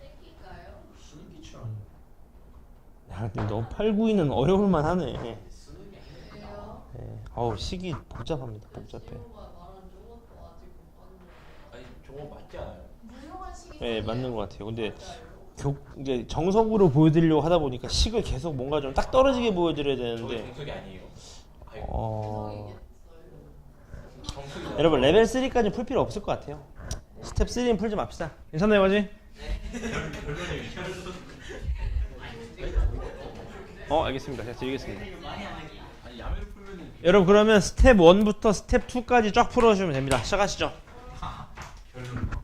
E: 땡길까요?
A: 야, 근데 너 8, 9, 2는 어려울만 하네.
E: 왜요?
A: 네. 어우, 식이 복잡합니다. 복잡해.
E: 친구가 말한 저것도 아직 못 봤는데.
C: 아니 저거 맞지 않아요?
E: 무용한 시기.
A: 네, 맞는 것 같아요. 근데 이제 정석으로 보여드리려고 하다 보니까 식을 계속 뭔가 좀 딱 떨어지게 보여드려야
C: 저게
A: 되는데
C: 정석이 아니에요. 아이고.
D: 정석이
A: 여러분 레벨 3까지 풀 필요 없을 것 같아요. 스텝 3는 풀지 맙시다. 괜찮나요, 거지? 알겠습니다. 제가 드리겠습니다.
C: 아니 야매로 풀면은
A: 여러분 그러면 스텝 1부터 스텝 2까지 쫙 풀어주시면 됩니다. 시작하시죠.